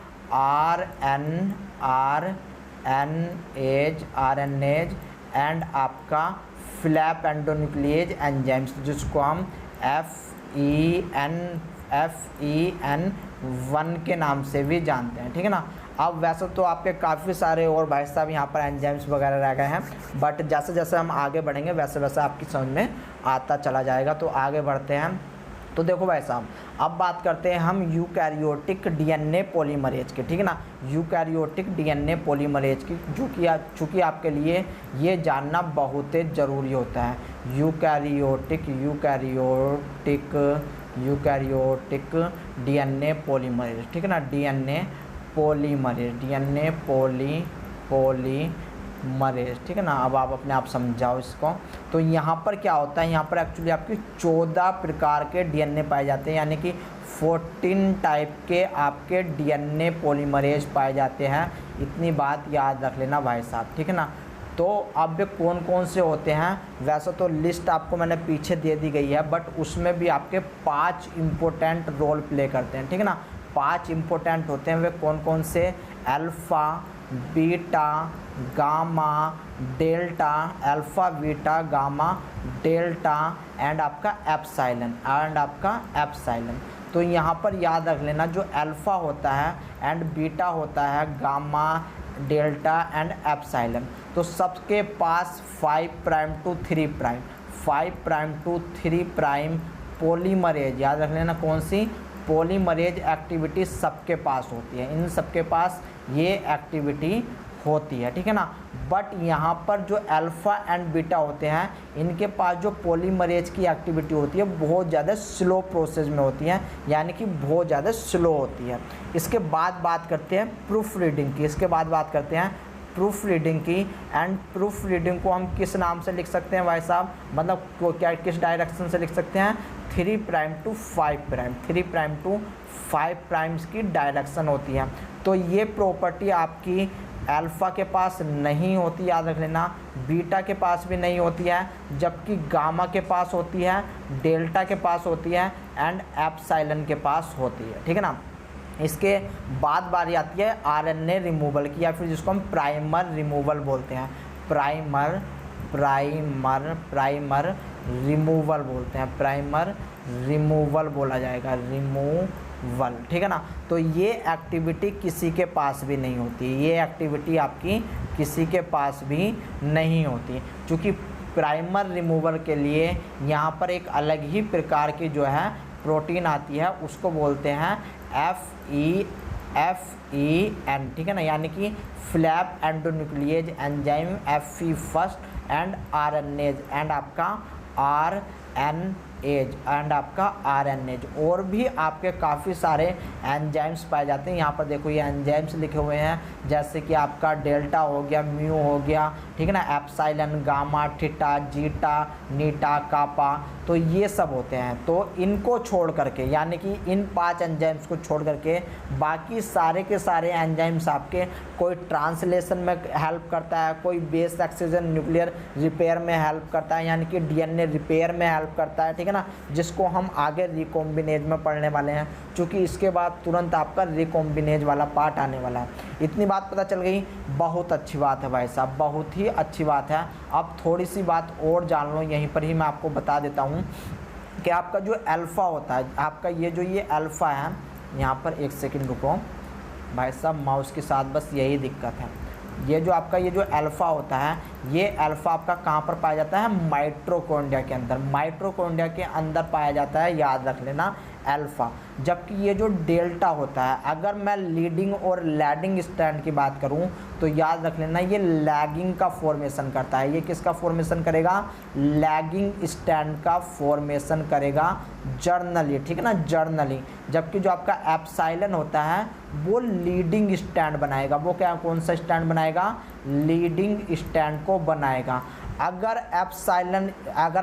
आरएनएज एंड आपका फ्लैप एंडोन्यूक्लिएज एंजाइम्स, जिसको हम FEN1 के नाम से भी जानते हैं, ठीक है ना। अब वैसे तो आपके काफ़ी सारे और भाई साहब यहाँ पर एंजाइम्स वगैरह रह गए हैं, बट जैसे जैसे हम आगे बढ़ेंगे वैसे वैसे आपकी समझ में आता चला जाएगा। तो आगे बढ़ते हैं। तो देखो भाई साहब अब बात करते हैं हम यूकैरियोटिक डीएनए पॉलीमरेज के, ठीक है ना, यूकैरियोटिक डीएनए पॉलीमरेज की, जो कि चूँकि आपके लिए ये जानना बहुत ही ज़रूरी होता है। यूकैरियोटिक डीएनए पॉलीमरेज, ठीक है ना, डीएनए पॉलीमरेज, ठीक है ना। अब आप अपने आप समझाओ इसको। तो यहाँ पर क्या होता है, यहाँ पर एक्चुअली आपकी 14 प्रकार के डीएनए पाए जाते हैं, यानी कि 14 टाइप के आपके डीएनए पॉलीमरेज पाए जाते हैं। इतनी बात याद रख लेना भाई साहब, ठीक है ना। तो अब कौन कौन से होते हैं, वैसे तो लिस्ट आपको मैंने पीछे दे दी गई है, बट उसमें भी आपके 5 इम्पोर्टेंट रोल प्ले करते हैं, ठीक है ना। 5 इम्पोर्टेंट होते हैं, वे कौन कौन से, alpha, beta, gamma, delta, alpha, beta, gamma, delta and आपका एप्सिलॉन। तो यहाँ पर याद रख लेना, जो अल्फ़ा होता है एंड बीटा होता है, गामा, डेल्टा एंड एप्सिलॉन, तो सबके पास 5 प्राइम टू 3 प्राइम पॉलीमरेज, याद रख लेना कौन सी, पॉलीमरेज एक्टिविटी सबके पास होती है, इन सबके पास ये एक्टिविटी होती है, ठीक है ना। बट यहाँ पर जो अल्फ़ा एंड बीटा होते हैं, इनके पास जो पॉलीमरेज की एक्टिविटी होती है बहुत ज़्यादा स्लो प्रोसेस में होती है, यानी कि बहुत ज़्यादा स्लो होती है। इसके बाद बात करते हैं प्रूफ रीडिंग की, प्रूफ रीडिंग की। एंड प्रूफ रीडिंग को हम किस नाम से लिख सकते हैं भाई साहब, मतलब क्या किस डायरेक्शन से लिख सकते हैं, 3 प्राइम टू 5 प्राइम्स की डायरेक्शन होती है। तो ये प्रॉपर्टी आपकी अल्फ़ा के पास नहीं होती, याद रख लेना, बीटा के पास भी नहीं होती है, जबकि गामा के पास होती है, डेल्टा के पास होती है एंड एप्सिलॉन के पास होती है, ठीक है ना। इसके बाद बारी आती है आरएनए रिमूवल की, या फिर जिसको हम प्राइमर रिमूवल बोलते हैं, प्राइमर रिमूवल बोलते हैं, प्राइमर रिमूवल बोला जाएगा, रिमूवल, ठीक है ना। तो ये एक्टिविटी किसी के पास भी नहीं होती, ये एक्टिविटी आपकी किसी के पास भी नहीं होती, क्योंकि प्राइमर रिमूवल के लिए यहाँ पर एक अलग ही प्रकार की जो है प्रोटीन आती है, उसको बोलते हैं FEN, ठीक है ना, यानी कि flap endonuclease enzyme FE first and RNase and आपका आरएनएज और भी आपके काफ़ी सारे एंजाइम्स पाए जाते हैं। यहाँ पर देखो ये एंजाइम्स लिखे हुए हैं, जैसे कि आपका डेल्टा हो गया, म्यू हो गया, ठीक है ना, एप्सिलॉन, गामा, थीटा, जीटा, नीटा, कापा, तो ये सब होते हैं। तो इनको छोड़ करके, यानी कि इन 5 एंजाइम्स को छोड़ करके बाकी सारे के सारे एंजाइम्स आपके कोई ट्रांसलेशन में हेल्प करता है, कोई बेस एक्सीजन न्यूक्लियर रिपेयर में हेल्प करता है, यानी कि डीएनए रिपेयर में हेल्प करता है, ठीक है ना, जिसको हम आगे रिकॉम्बिनेज में पढ़ने वाले हैं, क्योंकि इसके बाद तुरंत आपका रिकॉम्बिनेज वाला पार्ट आने वाला है। इतनी बात पता चल गई, बहुत अच्छी बात है भाई साहब, बहुत ही अच्छी बात है। अब थोड़ी सी बात और जान लो, यहीं पर ही मैं आपको बता देता हूँ कि आपका जो अल्फ़ा होता है, आपका ये अल्फ़ा है, यहाँ पर एक सेकंड रुको भाई साहब, माउस के साथ बस यही दिक्कत है। ये जो आपका ये जो अल्फ़ा होता है, ये अल्फ़ा आपका कहाँ पर पाया जाता है, माइटोकॉन्ड्रिया के अंदर, माइटोकॉन्ड्रिया के अंदर पाया जाता है, याद रख लेना। अल्फ़ा। जबकि ये जो डेल्टा होता है, अगर मैं लीडिंग और लैगिंग स्ट्रैंड की बात करूं तो याद रख लेना ये लैगिंग का फॉर्मेशन करता है। ये किसका फॉर्मेशन करेगा? लैगिंग स्ट्रैंड का फॉर्मेशन करेगा जर्नली, ठीक है ना, जर्नली। जबकि जो आपका एप्सिलॉन होता है वो लीडिंग स्ट्रैंड बनाएगा। वो क्या, कौन सा स्ट्रैंड बनाएगा? लीडिंग स्ट्रैंड को बनाएगा। अगर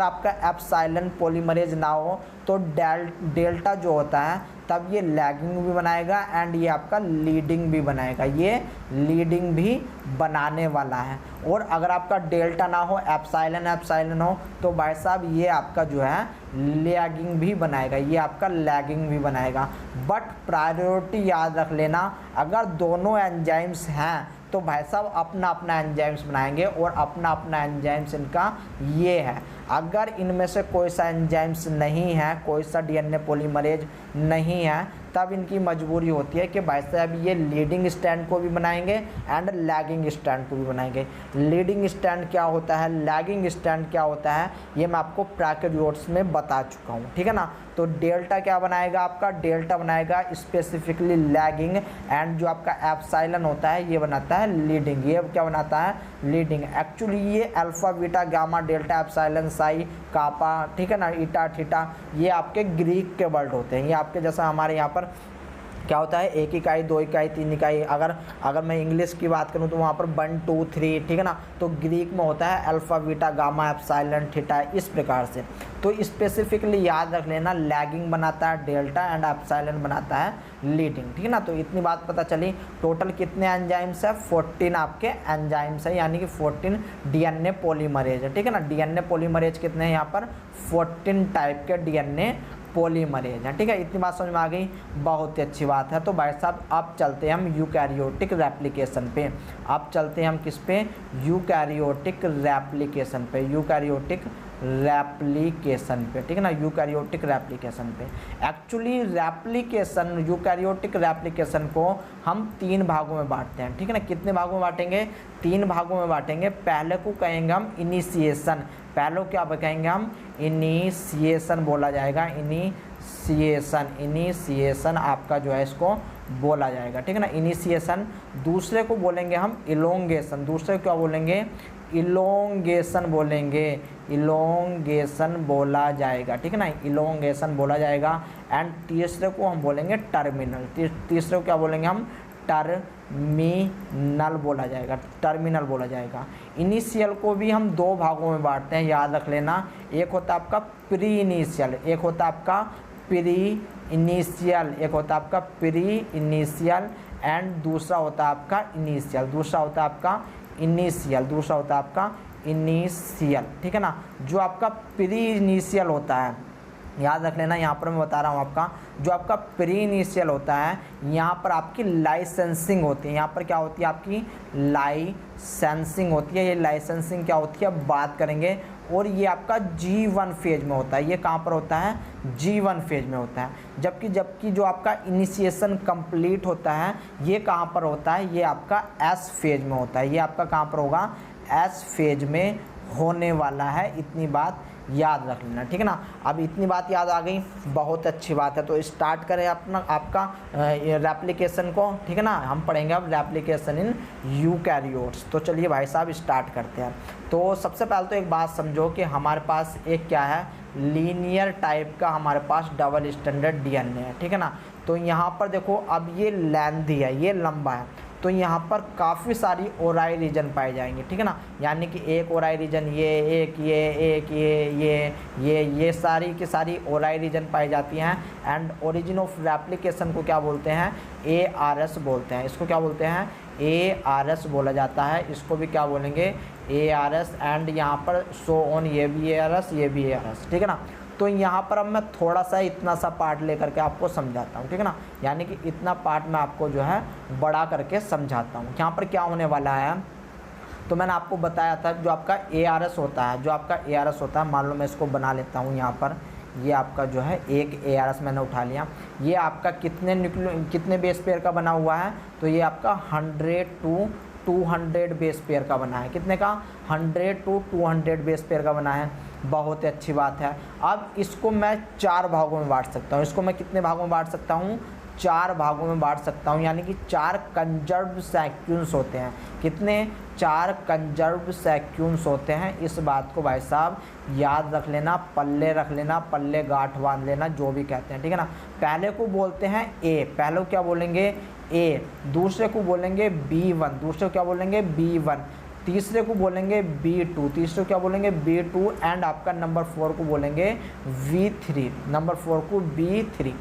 आपका एप्सिलॉन पॉलीमरेज ना हो तो डेल्टा जो होता है तब ये लैगिंग भी बनाएगा एंड ये आपका लीडिंग भी बनाएगा, ये लीडिंग भी बनाने वाला है। और अगर आपका डेल्टा ना हो, एप्सिलॉन हो, तो भाई साहब ये आपका जो है लैगिंग भी बनाएगा, ये आपका लैगिंग भी बनाएगा। बट प्रायोरिटी याद रख लेना, अगर दोनों एंजाइम्स हैं तो भाई साहब अपना अपना एंजाइम्स बनाएंगे और अपना अपना एंजाइम्स इनका ये है। अगर इनमें से कोई सा एंजाइम्स नहीं है, कोई सा डीएनए पॉलीमरेज नहीं है, तब इनकी मजबूरी होती है कि भाई साहब ये लीडिंग स्ट्रैंड को भी बनाएंगे एंड लैगिंग स्ट्रैंड को भी बनाएंगे। लीडिंग स्ट्रैंड क्या होता है, लैगिंग स्ट्रैंड क्या होता है, ये मैं आपको प्रोकैरियोट्स में बता चुका हूँ, ठीक है ना। तो डेल्टा क्या बनाएगा आपका? डेल्टा बनाएगा स्पेसिफिकली लैगिंग एंड जो आपका एप्सिलॉन होता है ये बनाता है लीडिंग। ये क्या बनाता है? लीडिंग। एक्चुअली ये alpha, beta, gamma, delta, epsilon, psi, kappa, ठीक है ना, ईटा, थीटा, ये आपके ग्रीक के वर्ड होते हैं। ये आपके जैसा हमारे यहाँ पर क्या होता है 1 इकाई, 2 इकाई, 3 इकाई। अगर मैं इंग्लिश की बात करूं तो वहाँ पर 1, 2, 3, ठीक है ना। तो ग्रीक में होता है alpha, beta, gamma, epsilon, theta, इस प्रकार से। तो स्पेसिफिकली याद रख लेना लैगिंग बनाता है डेल्टा एंड एप्सिलॉन बनाता है लीडिंग, ठीक है ना। तो इतनी बात पता चली। टोटल कितने एंजाइम्स है? 14 आपके एंजाइम्स है, यानी कि 14 डीएनए पॉलीमरेज है, ठीक है ना। डीएनए पॉलीमरेज कितने हैं यहाँ पर? 14 टाइप के डीएनए पॉलीमरेज है, ठीक है। इतनी बात समझ में आ गई, बहुत ही अच्छी बात है। तो भाई साहब अब चलते हैं हम यूकैरियोटिक रेप्लिकेशन पे। अब चलते हैं हम किस पे? यूकैरियोटिक रेप्लिकेशन पे, यूकैरियोटिक रेप्लिकेशन पे, ठीक है ना, यूकैरियोटिक रेप्लिकेशन पे। एक्चुअली रेप्लिकेशन, यूकैरियोटिक रेप्लिकेशन को हम 3 भागों में बांटते हैं, ठीक है ना। कितने भागों में बांटेंगे? 3 भागों में बांटेंगे। पहले को कहेंगे हम इनिशिएशन। पहले क्या कहेंगे हम? इनिशिएशन बोला जाएगा, इनिशिएशन आपका जो है इसको बोला जाएगा, ठीक है ना, इनिशिएशन। दूसरे को बोलेंगे हम इलोंगेशन। दूसरे को क्या बोलेंगे? इलोंगेशन बोलेंगे, इलोंगेशन बोला जाएगा, ठीक है ना, इलोंगेशन बोला जाएगा। एंड तीसरे को हम बोलेंगे टर्मिनल। तीसरे को क्या बोलेंगे हम? टर्मिनल बोला जाएगा, टर्मिनल बोला जाएगा। इनिशियल को भी हम 2 भागों में बांटते हैं, याद रख लेना। एक होता है आपका प्री इनिशियल, एक होता है आपका प्री इनिशियल, एक होता है आपका प्री इनिशियल एंड दूसरा होता है आपका इनिशियल। दूसरा होता है आपका इनिशियल, दूसरा होता है आपका इनिशियल, ठीक है ना। जो आपका प्री इनिशियल होता है, याद रख लेना, यहाँ पर मैं बता रहा हूँ आपका, जो आपका प्री इनिशियल होता है यहाँ पर आपकी लाइसेंसिंग होती है। यहाँ पर क्या होती है? आपकी लाइसेंसिंग होती है। ये लाइसेंसिंग क्या होती है अब बात करेंगे। और ये आपका G1 फेज में होता है। ये कहाँ पर होता है? G1 फेज में होता है। जबकि जो आपका इनिशिएशन कंप्लीट होता है ये कहाँ पर होता है? ये आपका S फेज में होता है। ये आपका कहाँ पर होगा? S फेज में होने वाला है। इतनी बात याद रख लेना, ठीक है ना। अब इतनी बात याद आ गई, बहुत अच्छी बात है। तो स्टार्ट करें आपका रेप्लिकेशन को, ठीक है ना। हम पढ़ेंगे अब रेप्लिकेशन इन यूकैरियोट्स। तो चलिए भाई साहब स्टार्ट करते हैं। तो सबसे पहले तो एक बात समझो कि हमारे पास एक क्या है? लीनियर टाइप का हमारे पास डबल स्टैंडर्ड डीएनए है, ठीक है ना। तो यहाँ पर देखो, अब ये लेंथी है, ये लंबा है, तो यहाँ पर काफ़ी सारी ओराई रीजन पाए जाएंगे, ठीक है ना। यानी कि एक ओराई रीजन, ये सारी की सारी ओराई रीजन पाई जाती हैं। एंड ओरिजिन ऑफ रेप्लिकेशन को क्या बोलते हैं? ARS बोलते हैं। इसको क्या बोलते हैं? ARS बोला जाता है। इसको भी क्या बोलेंगे? ARS। एंड यहाँ पर सो ऑन, ये भी ARS, ये भी ARS, ठीक है ना। तो यहाँ पर अब मैं थोड़ा सा इतना सा पार्ट लेकर के आपको समझाता हूँ, ठीक है ना। यानी कि इतना पार्ट मैं आपको जो है बड़ा करके समझाता हूँ। यहाँ पर क्या होने वाला है? तो मैंने आपको बताया था जो आपका ARS होता है, जो आपका ARS होता है, मान लो मैं इसको बना लेता हूँ यहाँ पर। ये आपका जो है एक ARS मैंने उठा लिया। ये आपका कितने बेस पेयर का बना हुआ है? तो ये आपका 100 to 200 बेस पेयर का बना है। कितने का? 100 to 200 बेस पेयर का बना है। बहुत ही अच्छी बात है। अब इसको मैं 4 भागों में बांट सकता हूँ। इसको मैं कितने भागों में बांट सकता हूँ? 4 भागों में बांट सकता हूँ, यानी कि 4 कंजर्व्ड सीक्वेंस होते हैं। कितने? 4 कंजर्व्ड सीक्वेंस होते हैं। इस बात को भाई साहब याद रख लेना, पल्ले रख लेना, पल्ले गांठ बांध लेना, जो भी कहते हैं, ठीक है ना। पहले को बोलते हैं ए, पहले को क्या बोलेंगे? ए। दूसरे को बोलेंगे B1, दूसरे को क्या बोलेंगे? B1। तीसरे को बोलेंगे B2, तीसरे को क्या बोलेंगे? B2। एंड आपका नंबर 4 को बोलेंगे V3, नंबर 4 को B3,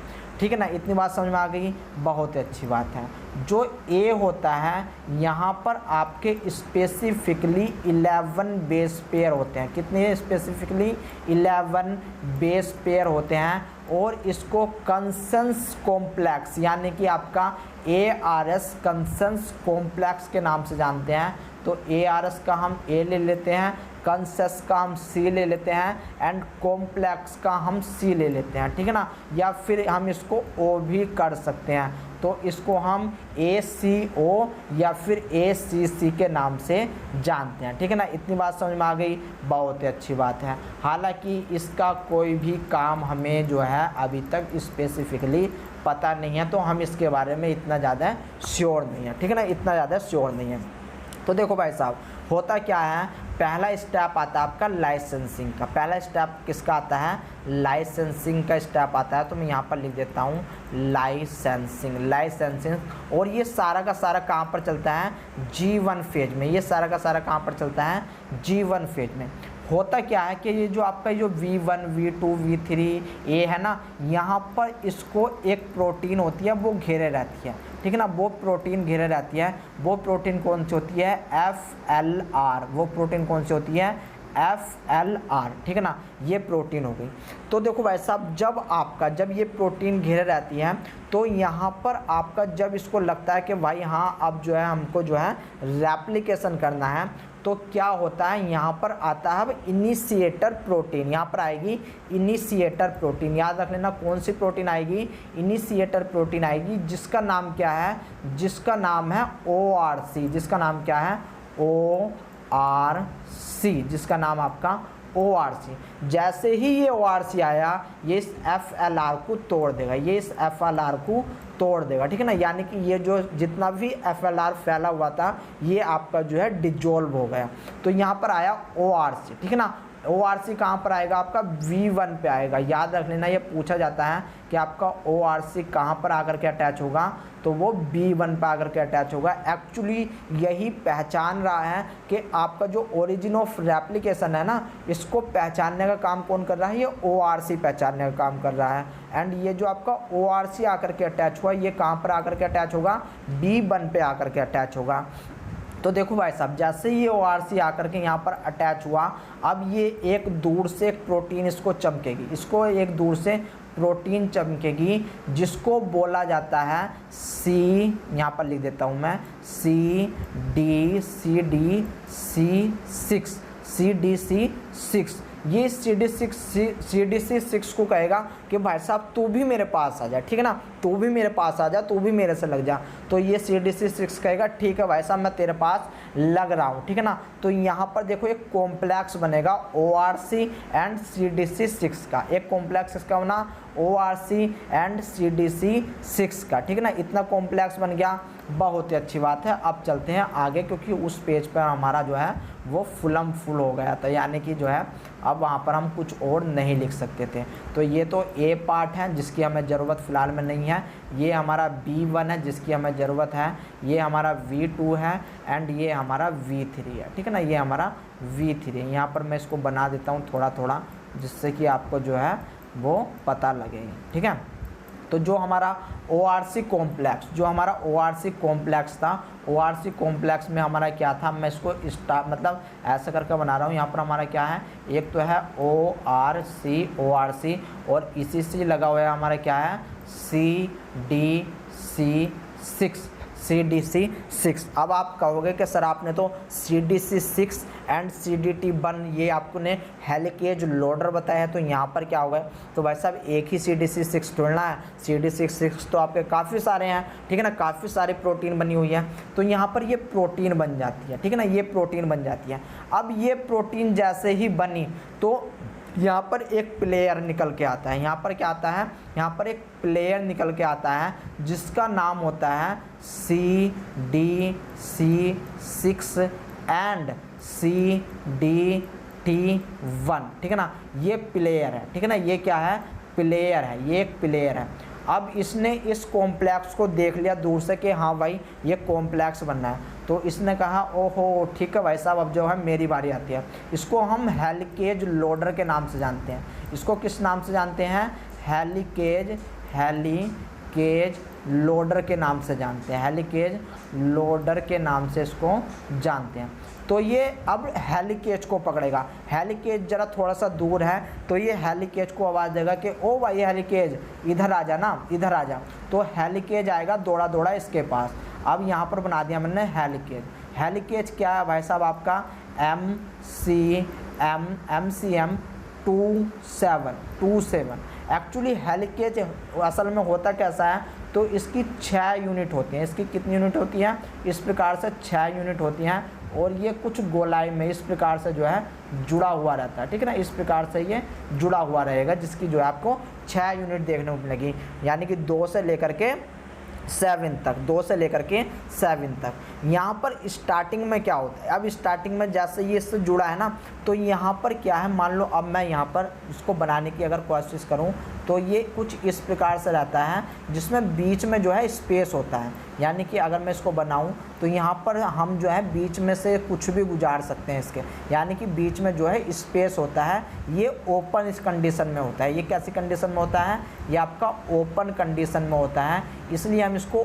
ठीक है ना। इतनी बात समझ में आ गई? बहुत ही अच्छी बात है। जो ए होता है यहाँ पर आपके स्पेसिफिकली 11 बेस पेयर होते हैं। कितने स्पेसिफिकली? 11 बेस पेयर होते हैं। और इसको कंसेंस कॉम्प्लेक्स यानी कि आपका ARS कंसेंस कॉम्प्लेक्स के नाम से जानते हैं। तो ARS का हम ए ले लेते हैं, कंसेस का हम सी ले लेते हैं, एंड कॉम्प्लेक्स का हम सी ले लेते हैं, ठीक है ना। या फिर हम इसको ओ भी कर सकते हैं, तो इसको हम ACO या फिर ACC के नाम से जानते हैं, ठीक है ना। इतनी बात समझ में आ गई? बहुत ही अच्छी बात है। हालांकि इसका कोई भी काम हमें जो है अभी तक स्पेसिफिकली पता नहीं है, तो हम इसके बारे में इतना ज़्यादा श्योर नहीं है, ठीक है ना, इतना ज़्यादा श्योर नहीं है। तो देखो भाई साहब, होता क्या है, पहला स्टेप आता है आपका लाइसेंसिंग का। पहला स्टेप किसका आता है? लाइसेंसिंग का स्टेप आता है। तो मैं यहाँ पर लिख देता हूँ लाइसेंसिंग। और ये सारा का सारा कहाँ पर चलता है? G1 फेज में। ये सारा का सारा कहाँ पर चलता है? G1 फेज में। होता क्या है कि ये जो आपका जो V1, V2, V3 ए है ना, यहाँ पर इसको एक प्रोटीन होती है, वो घेरे रहती है, ठीक है ना। वो प्रोटीन घेरे रहती है। वो प्रोटीन कौन सी होती है? FLR। वो प्रोटीन कौन सी होती है? FLR, ठीक है ना। ये प्रोटीन हो गई। तो देखो भाई साहब, जब ये प्रोटीन घेरे रहती है, तो यहाँ पर आपका जब इसको लगता है कि भाई हाँ अब जो है हमको जो है रेप्लिकेशन करना है, तो क्या होता है, यहाँ पर आता है अब इनिशिएटर प्रोटीन। यहाँ पर आएगी इनिशिएटर प्रोटीन। याद रख लेना कौन सी प्रोटीन आएगी? इनिशिएटर प्रोटीन आएगी, जिसका नाम क्या है? जिसका नाम है ORC। जिसका नाम क्या है? ORC। जिसका नाम आपका ORC। जैसे ही ये ORC आया, ये इस FLR को तोड़ देगा, ये इस FLR को तोड़ देगा, ठीक है ना। यानी कि ये जो जितना भी FLR फैला हुआ था, ये आपका जो है डिजोल्व हो गया। तो यहाँ पर आया ORC, ठीक है ना। ORC कहाँ पर आएगा? आपका V1 पे आएगा। याद रख लेना, ये पूछा जाता है कि आपका ORC कहाँ पर आकर के अटैच होगा, तो वो B1 पर आकर के अटैच होगा। एक्चुअली यही पहचान रहा है कि आपका जो ओरिजिन ऑफ रेप्लिकेशन है ना, इसको पहचानने का काम कौन कर रहा है? ये ORC पहचानने का काम कर रहा है। एंड ये जो आपका ORC आकर के अटैच हुआ, ये कहाँ पर आकर के अटैच होगा? B1 पे आकर के अटैच होगा। तो देखो भाई साहब, जैसे ये ORC आकर के यहाँ पर अटैच हुआ, अब ये एक दूर से एक प्रोटीन इसको चमकेगी, इसको एक दूर से प्रोटीन चमकेगी, जिसको बोला जाता है C। यहाँ पर लिख देता हूँ मैं CDC6। ये CDC6 को कहेगा कि भाई साहब तू भी मेरे पास आ जा, ठीक है ना, तू भी मेरे पास आ जा, तू भी मेरे से लग जा। तो ये CDC6 कहेगा ठीक है भाई साहब, मैं तेरे पास लग रहा हूँ, ठीक है ना। तो यहाँ पर देखो एक कॉम्प्लेक्स बनेगा ORC एंड CDC6 का। एक कॉम्प्लेक्स इसका होना ORC एंड CDC6 का, ठीक है ना। इतना कॉम्प्लेक्स बन गया, बहुत ही अच्छी बात है। अब चलते हैं आगे, क्योंकि उस पेज पर हमारा जो है वो फुल हो गया था, यानी कि जो है अब वहाँ पर हम कुछ और नहीं लिख सकते थे। तो ये तो A पार्ट है जिसकी हमें ज़रूरत फ़िलहाल में नहीं है। ये हमारा B1 है जिसकी हमें ज़रूरत है। ये हमारा V2 है एंड ये हमारा V3 है, ठीक है ना। ये हमारा V3 है। यहाँ पर मैं इसको बना देता हूँ थोड़ा थोड़ा, जिससे कि आपको जो है वो पता लगे, ठीक है। तो जो हमारा ORC कॉम्प्लेक्स, था, ORC कॉम्प्लेक्स में हमारा क्या था, मैं इसको मतलब ऐसा करके बना रहा हूँ। यहाँ पर हमारा क्या है, एक तो है ORC और इसी से लगा हुआ है हमारा क्या है CDC6। अब आप कहोगे कि सर आपने तो CDC6 एंड CDT1 ये आपने हेलिकेज लोडर बताया है, तो यहाँ पर क्या होगा? तो भाई साहब एक ही CDC6 ढूंढना है। CDC6 तो आपके काफ़ी सारे हैं, ठीक है ना, काफ़ी सारी प्रोटीन बनी हुई है। तो यहाँ पर ये प्रोटीन बन जाती है, ठीक है ना, ये प्रोटीन बन जाती है। अब ये प्रोटीन जैसे ही बनी, तो यहाँ पर एक प्लेयर निकल के आता है। यहाँ पर क्या आता है, यहाँ पर एक प्लेयर निकल के आता है जिसका नाम होता है CDC6 एंड CDT1, ठीक है ना। ये प्लेयर है, ठीक है ना, ये क्या है, प्लेयर है, ये एक प्लेयर है। अब इसने इस कॉम्प्लेक्स को देख लिया दूर से कि हाँ भाई ये कॉम्प्लेक्स बनना है, तो इसने कहा ओहो ठीक है भाई साहब, अब जो है मेरी बारी आती है। इसको हम हेलिकेज लोडर के नाम से जानते हैं। इसको किस नाम से जानते हैं, हेलिकेज लोडर के नाम से जानते हैं, हेलिकेज लोडर के नाम से इसको जानते हैं। तो ये अब हेलिकेज को पकड़ेगा। हेलिकेज जरा थोड़ा सा दूर है, तो ये हेलिकेज को आवाज़ देगा कि ओ भाई हेलिकेज इधर आ जा ना, इधर आ जा। तो हेलिकेज आएगा दौड़ा दौड़ा इसके पास। अब यहाँ पर बना दिया मैंने हेलिकेज। हेलिकेज क्या है भाई साहब, आपका MCM 27। एक्चुअली हेलिकेज असल में होता कैसा है, तो इसकी 6 यूनिट होती हैं। इसकी कितनी यूनिट होती हैं, इस प्रकार से 6 यूनिट होती हैं, और ये कुछ गोलाई में इस प्रकार से जो है जुड़ा हुआ रहता है, ठीक है ना। इस प्रकार से ये जुड़ा हुआ रहेगा, जिसकी जो है आपको 6 यूनिट देखने को मिलेगी, यानी कि 2 से लेकर के 7 तक, 2 से लेकर के 7 तक। यहाँ पर स्टार्टिंग में क्या होता है, अब स्टार्टिंग में जैसे ये इससे जुड़ा है ना, तो यहाँ पर क्या है, मान लो अब मैं यहाँ पर इसको बनाने की अगर कोशिश करूँ तो ये कुछ इस प्रकार से रहता है, जिसमें बीच में जो है स्पेस होता है। यानी कि अगर मैं इसको बनाऊं तो यहाँ पर हम जो है बीच में से कुछ भी गुजार सकते हैं इसके, यानी कि बीच में जो है स्पेस होता है। ये ओपन इस कंडीशन में होता है। ये कैसी कंडीशन में होता है, ये आपका ओपन कंडीशन में होता है, इसलिए हम इसको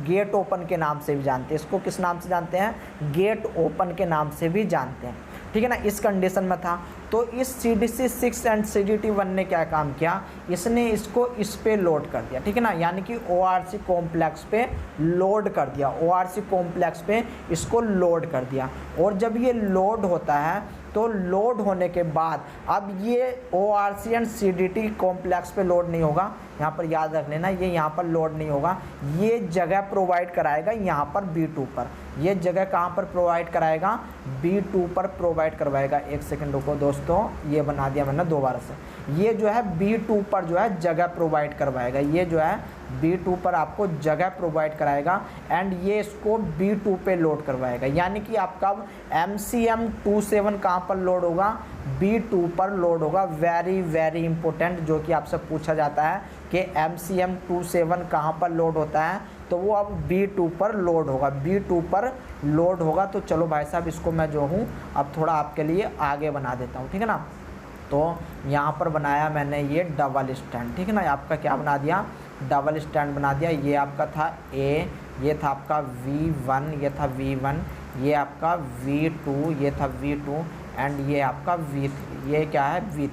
गेट ओपन के नाम से भी जानते हैं। इसको किस नाम से जानते हैं, गेट ओपन के नाम से भी जानते हैं, ठीक है ना। इस कंडीशन में था, तो इस CDC6 एंड CDT1 ने क्या काम किया, इसने इसको इस पे लोड कर दिया, ठीक है ना, यानी कि ORC कॉम्प्लेक्स पे लोड कर दिया, ORC कॉम्प्लेक्स पे इसको लोड कर दिया। और जब ये लोड होता है, तो लोड होने के बाद अब ये ORC एंड CDT कॉम्प्लेक्स पे लोड नहीं होगा, यहाँ पर याद रख लेना, ये यहाँ पर लोड नहीं होगा, ये जगह प्रोवाइड कराएगा यहाँ पर B2 पर। ये जगह कहाँ पर प्रोवाइड कराएगा, B2 पर प्रोवाइड करवाएगा। एक सेकंड रुको दोस्तों, ये बना दिया मैंने दोबारा से। ये जो है B2 पर जो है जगह प्रोवाइड करवाएगा, ये जो है B2 पर आपको जगह प्रोवाइड कराएगा, एंड ये इसको B2 पे लोड करवाएगा। यानी कि आपका MCM 27 कहाँ पर लोड होगा, B2 पर लोड होगा। वेरी वेरी इंपॉर्टेंट, जो कि आपसे पूछा जाता है कि MCM 27 कहाँ पर लोड होता है, तो वो अब B2 पर लोड होगा, B2 पर लोड होगा। तो चलो भाई साहब, इसको मैं जो हूँ अब थोड़ा आपके लिए आगे बना देता हूँ, ठीक है ना। तो यहाँ पर बनाया मैंने ये डबल स्टैंड, ठीक है ना। आपका क्या बना दिया, डबल स्टैंड बना दिया। ये आपका था A, ये था आपका V1, ये था V1, ये आपका V2, ये था V2, एंड ये आपका V3, ये क्या है V3।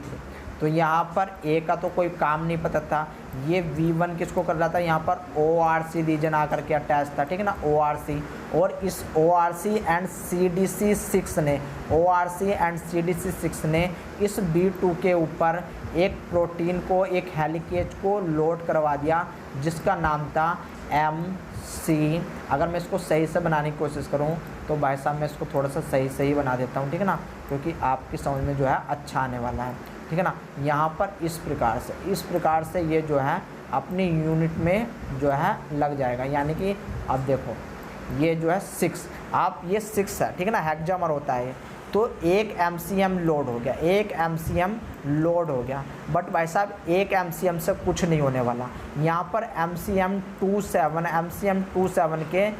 तो यहाँ पर A का तो कोई काम नहीं पता था, ये V1 किसको कर रहा था, यहाँ पर ORC रीजन आकर के अटैच था, ठीक है ना, ORC। और इस ORC एंड CDC6 ने, ORC एंड CDC6 ने इस B2 के ऊपर एक प्रोटीन को, एक हेलिकेज को लोड करवा दिया, जिसका नाम था MC। अगर मैं इसको सही से बनाने की कोशिश करूँ तो भाई साहब मैं इसको थोड़ा सा सही ही बना देता हूँ, ठीक है ना, क्योंकि आपकी समझ में जो है अच्छा आने वाला है, ठीक है ना। यहाँ पर इस प्रकार से ये जो है अपनी यूनिट में जो है लग जाएगा। यानी कि अब देखो ये जो है 6, आप ये 6 है, ठीक है ना, हेक्सामर होता है। तो एक MCM लोड हो गया, एक MCM लोड हो गया। बट भाई साहब एक MCM से कुछ नहीं होने वाला। यहाँ पर MCM 27 के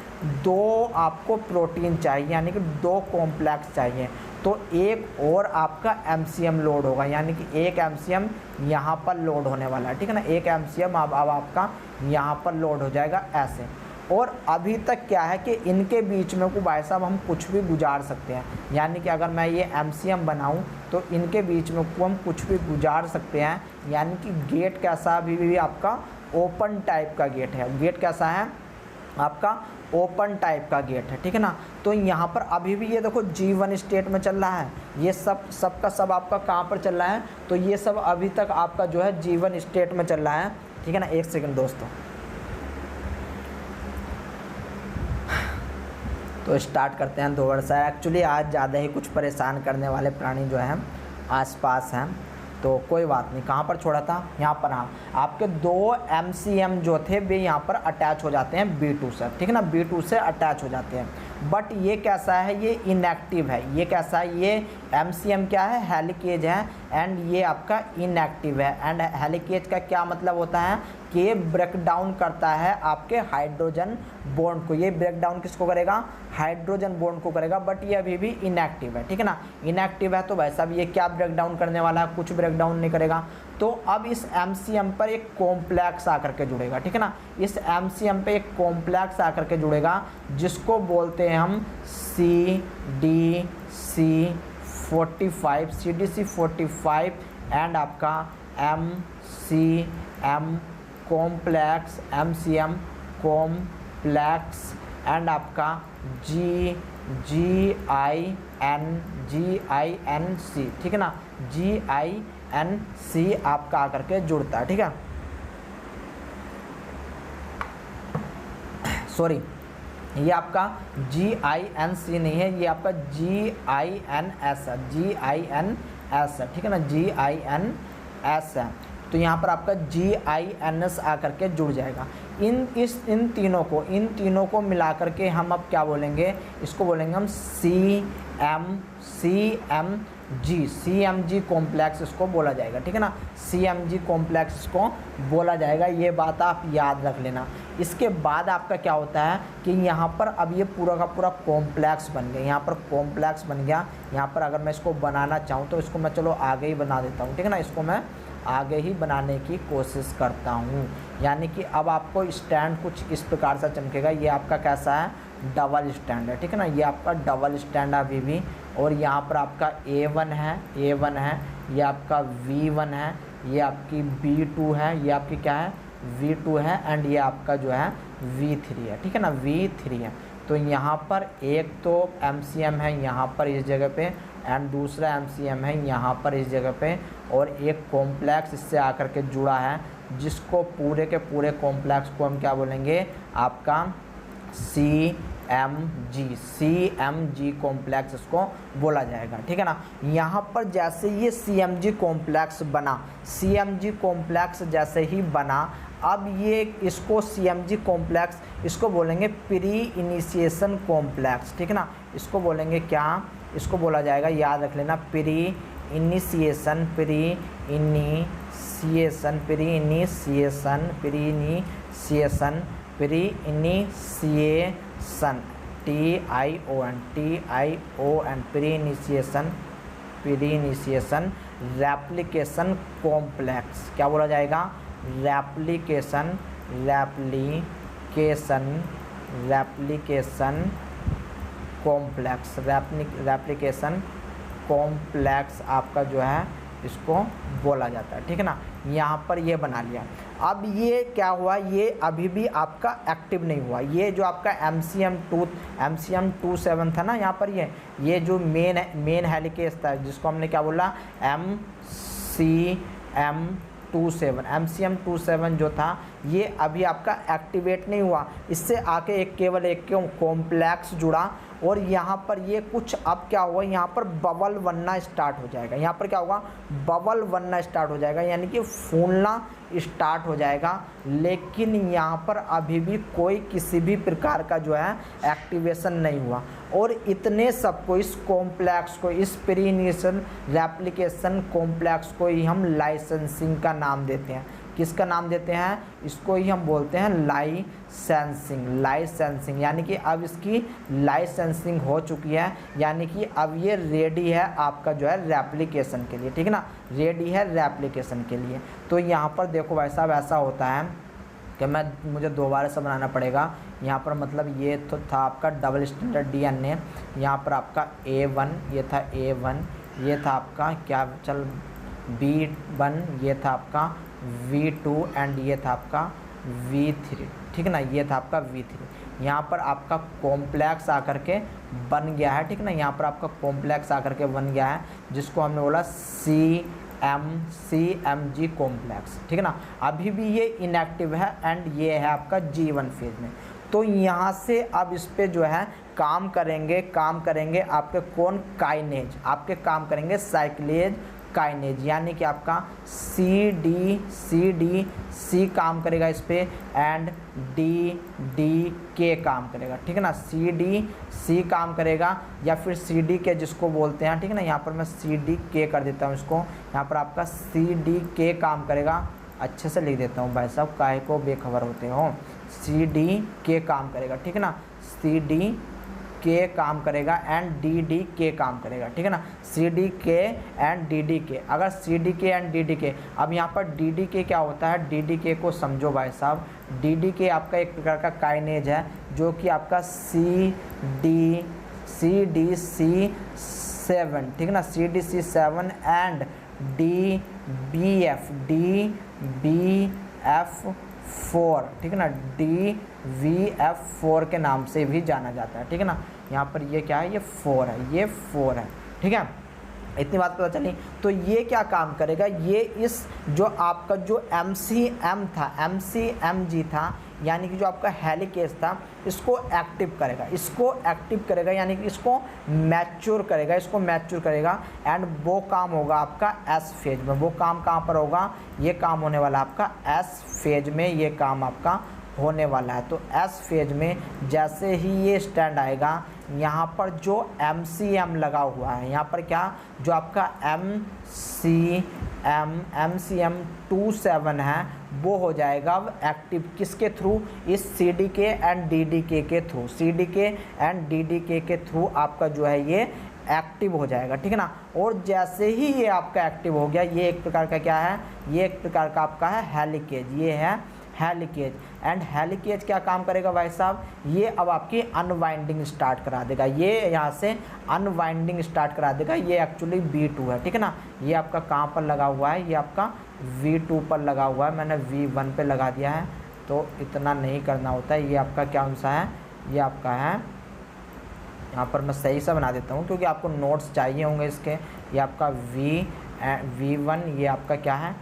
2 आपको प्रोटीन चाहिए, यानी कि 2 कॉम्प्लेक्स चाहिए। तो एक और आपका MCM लोड होगा, यानी कि एक MCM यहाँ पर लोड होने वाला है, ठीक है ना। एक MCM अब आपका यहाँ पर लोड हो जाएगा ऐसे। और अभी तक क्या है कि इनके बीच में को भाई साहब हम कुछ भी गुजार सकते हैं। यानी कि अगर मैं ये MCM बनाऊं तो इनके बीच में को हम कुछ भी गुजार सकते हैं। यानी कि गेट कैसा अभी भी आपका ओपन टाइप का गेट है। गेट कैसा है आपका, ओपन टाइप का गेट है, ठीक है ना। तो यहाँ पर अभी भी ये देखो G1 स्टेट में चल रहा है। ये सब का सब आपका कहाँ पर चल रहा है, तो ये सब अभी तक आपका जो है G1 स्टेट में चल रहा है, ठीक है ना। एक सेकंड दोस्तों, तो स्टार्ट करते हैं दोबारा से। एक्चुअली आज ज़्यादा ही कुछ परेशान करने वाले प्राणी जो हैं आसपास हैं, तो कोई बात नहीं, कहाँ पर छोड़ा था, यहाँ पर। हाँ, आपके 2 MCM जो थे वे यहाँ पर अटैच हो जाते हैं B2 से, ठीक है ना, B2 से अटैच हो जाते हैं। बट ये कैसा है, ये इनएक्टिव है। ये कैसा है, ये MCM क्या है, हेलिकेज है, एंड ये आपका इनएक्टिव है। एंड हेलिकेज का क्या मतलब होता है कि ये ब्रेक डाउन करता है आपके हाइड्रोजन बॉन्ड को। ये ब्रेक डाउन किसको करेगा, हाइड्रोजन बॉन्ड को करेगा, बट ये अभी भी इनएक्टिव है, ठीक है ना। इनएक्टिव है तो वैसा भी ये क्या ब्रेक डाउन करने वाला है, कुछ ब्रेक डाउन नहीं करेगा। तो अब इस MCM पर एक कॉम्प्लेक्स आकर के जुड़ेगा, ठीक है ना। इस MCM पे एक कॉम्प्लेक्स आकर के जुड़ेगा जिसको बोलते हैं हम CDC45 एंड आपका MCM complex, MCM complex and आपका GINC, ठीक है ना, GINC आपका आकर के जुड़ता है, ठीक है। सॉरी, ये आपका GINC नहीं है, ये आपका GINS है, GINS है, ठीक है ना, GINS है। तो यहाँ पर आपका GINS आकर के जुड़ जाएगा। इन तीनों को मिला करके हम अब क्या बोलेंगे, इसको बोलेंगे हम CMG कॉम्प्लेक्स इसको बोला जाएगा, ठीक है ना, CMG कॉम्प्लेक्स इसको बोला जाएगा। ये बात आप याद रख लेना। इसके बाद आपका क्या होता है कि यहाँ पर अब ये पूरा का पूरा कॉम्प्लेक्स बन गया, यहाँ पर कॉम्प्लेक्स बन गया। यहाँ पर अगर मैं इसको बनाना चाहूँ तो इसको मैं चलो आगे ही बना देता हूँ, ठीक है ना, इसको मैं आगे ही बनाने की कोशिश करता हूँ। यानी कि अब आपको स्टैंड कुछ इस प्रकार से चमकेगा। ये आपका कैसा है, डबल स्टैंड है, ठीक है ना, ये आपका डबल स्टैंड है अभी भी। और यहाँ पर आपका A1 है, ये आपका V1 है, ये आपकी B2 है, ये आपकी क्या है, V2 है, एंड ये आपका जो है V3 है, ठीक है ना, V3 है। तो यहाँ पर एक तो MCM है यहाँ पर इस जगह पे, एंड दूसरा MCM है यहाँ पर इस जगह पे, और एक कॉम्प्लेक्स इससे आकर के जुड़ा है जिसको पूरे के पूरे कॉम्प्लेक्स को हम क्या बोलेंगे, आपका CMG कॉम्प्लेक्स इसको बोला जाएगा, ठीक है ना। यहाँ पर जैसे ये CMG कॉम्प्लेक्स बना, CMG कॉम्प्लेक्स जैसे ही बना, अब ये इसको CMG कॉम्प्लेक्स इसको बोलेंगे प्री इनिशिएशन कॉम्प्लेक्स, ठीक है ना। इसको बोलेंगे क्या, इसको बोला जाएगा, याद रख लेना, pre initiation pre initiation replication complex. क्या बोला जाएगा, रेप्लिकेशन कॉम्प्लेक्स आपका जो है इसको बोला जाता है, ठीक है ना। यहाँ पर ये बना लिया। अब ये क्या हुआ, ये अभी भी आपका एक्टिव नहीं हुआ। ये जो आपका MCM27 था ना, यहाँ पर ये जो मेन हेलिकेज था जिसको हमने क्या बोला, MCM27 जो था ये अभी आपका एक्टिवेट नहीं हुआ। इससे आके केवल एक कॉम्प्लेक्स जुड़ा, और यहाँ पर ये कुछ अब क्या हुआ, यहाँ पर बबल बनना स्टार्ट हो जाएगा। यहाँ पर क्या होगा, बबल बनना स्टार्ट हो जाएगा, यानी कि फूलना स्टार्ट हो जाएगा। लेकिन यहाँ पर अभी भी कोई किसी भी प्रकार का जो है एक्टिवेशन नहीं हुआ। और इतने सबको, इस कॉम्प्लेक्स को, इस प्री इनिशियल रेप्लिकेशन कॉम्प्लेक्स को ही हम लाइसेंसिंग का नाम देते हैं। किसका नाम देते हैं, इसको ही हम बोलते हैं लाइसेंसिंग। यानी कि अब इसकी लाइसेंसिंग हो चुकी है, यानी कि अब ये रेडी है आपका जो है रेप्लिकेशन के लिए, ठीक है ना, रेडी है रेप्लिकेशन के लिए। तो यहाँ पर देखो वैसा होता है कि मुझे दोबारा से बनाना पड़ेगा। यहाँ पर मतलब ये तो था आपका डबल स्टैंडर्ड DNA, यहाँ पर आपका A1, ये था A1, ये था आपका क्या चल B1, ये था आपका V2, एंड ये था आपका V3, ठीक है ना, ये था आपका V3। यहाँ पर आपका कॉम्प्लेक्स आकर के बन गया है, ठीक है ना, यहाँ पर आपका कॉम्प्लेक्स आकर के बन गया है जिसको हमने बोला CMG कॉम्प्लेक्स, ठीक है ना। अभी भी ये इनएक्टिव है, एंड ये है आपका G1 फेज में। तो यहाँ से अब इस पे जो है काम करेंगे आपके कौन, काइनेज, आपके काम करेंगे साइक्लेज काइनेज, यानी कि आपका सी काम करेगा इस पे एंड डी के काम करेगा, ठीक है ना। सी काम करेगा या फिर के जिसको बोलते हैं, ठीक है ना। यहाँ पर मैं के कर देता हूँ इसको, यहाँ पर आपका के काम करेगा। अच्छे से लिख देता हूँ भाई साहब, काहे को बेखबर होते हो। के काम करेगा, ठीक है ना। के काम करेगा एंड के काम करेगा, ठीक है ना। के एंड के, अगर के एंड के, अब यहाँ पर के क्या होता है, के को समझो भाई साहब। के आपका एक प्रकार का काइनेज है जो कि आपका CDC7, ठीक है ना। CDC7 एंड DBF4, ठीक है ना। DVF4 के नाम से भी जाना जाता है, ठीक है ना। यहाँ पर ये क्या है, ये 4 है, ये 4 है, ठीक है। इतनी बात पता चली। तो ये क्या काम करेगा, ये इस जो आपका जो MCMG था, यानी कि जो आपका हेलिकेज था, इसको एक्टिव करेगा, यानी कि इसको मैच्योर करेगा एंड वो काम होगा आपका एस फेज में। वो काम कहाँ पर होगा, ये काम होने वाला आपका एस फेज में, ये काम आपका होने वाला है। तो एस फेज में जैसे ही ये स्टैंड आएगा, यहाँ पर जो MCM लगा हुआ है, यहाँ पर क्या, जो आपका MCM27 है, वो हो जाएगा अब एक्टिव किसके थ्रू, इस CDK एंड DDK के थ्रू। CDK एंड DDK के थ्रू आपका जो है ये एक्टिव हो जाएगा, ठीक है ना। और जैसे ही ये आपका एक्टिव हो गया, ये एक प्रकार का क्या है, ये एक प्रकार का आपका है हेलिकेज, ये है हेलिकेज। एंड हेलिकेज क्या काम करेगा भाई साहब, ये अब आपकी अनवाइंडिंग स्टार्ट करा देगा, ये यहाँ से अनवाइंडिंग स्टार्ट करा देगा। ये एक्चुअली V2 है, ठीक है ना। ये आपका कहाँ पर लगा हुआ है, ये आपका V2 पर लगा हुआ है, मैंने V1 पे लगा दिया है, तो इतना नहीं करना होता है। ये आपका क्या सा है, ये आपका है, यहाँ पर मैं सही से बना देता हूँ क्योंकि आपको नोट्स चाहिए होंगे इसके। ये आपका V1, ये आपका क्या है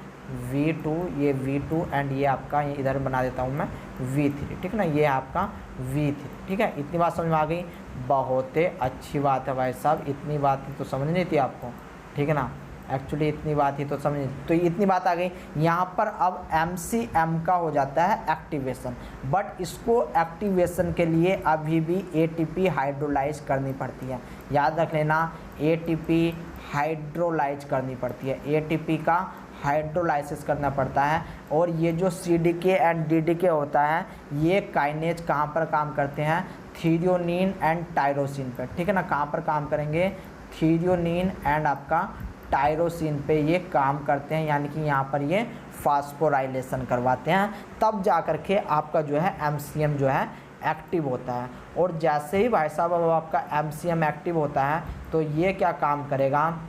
V2, ये V2 एंड ये आपका इधर बना देता हूँ मैं V3, ठीक है ना। ये आपका V3, ठीक है। इतनी बात समझ में आ गई, बहुत ही अच्छी बात है भाई साहब। इतनी बात तो समझ नहीं थी आपको, ठीक है ना। एक्चुअली इतनी बात ही तो समझ, तो इतनी बात आ गई। यहाँ पर अब MCM का हो जाता है एक्टिवेशन, बट इसको एक्टिवेशन के लिए अभी भी ATP हाइड्रोलाइज करनी पड़ती है। याद रख लेना, ATP हाइड्रोलाइज करनी पड़ती है, ATP का हाइड्रोलाइसिस करना पड़ता है। और ये जो CDK एंड DDK होता है, ये काइनेज कहाँ पर काम करते हैं, थ्रियोनीन एंड टायरोसिन पर, ठीक है ना। कहाँ पर काम करेंगे, थ्रियोनीन एंड आपका टायरोसिन पे ये काम करते हैं, यानी कि यहाँ पर ये फास्फोराइलेशन करवाते हैं, तब जा कर के आपका जो है MCM जो है एक्टिव होता है। और जैसे ही भाई साहब अब आपका MCM एक्टिव होता है, तो ये क्या काम करेगा,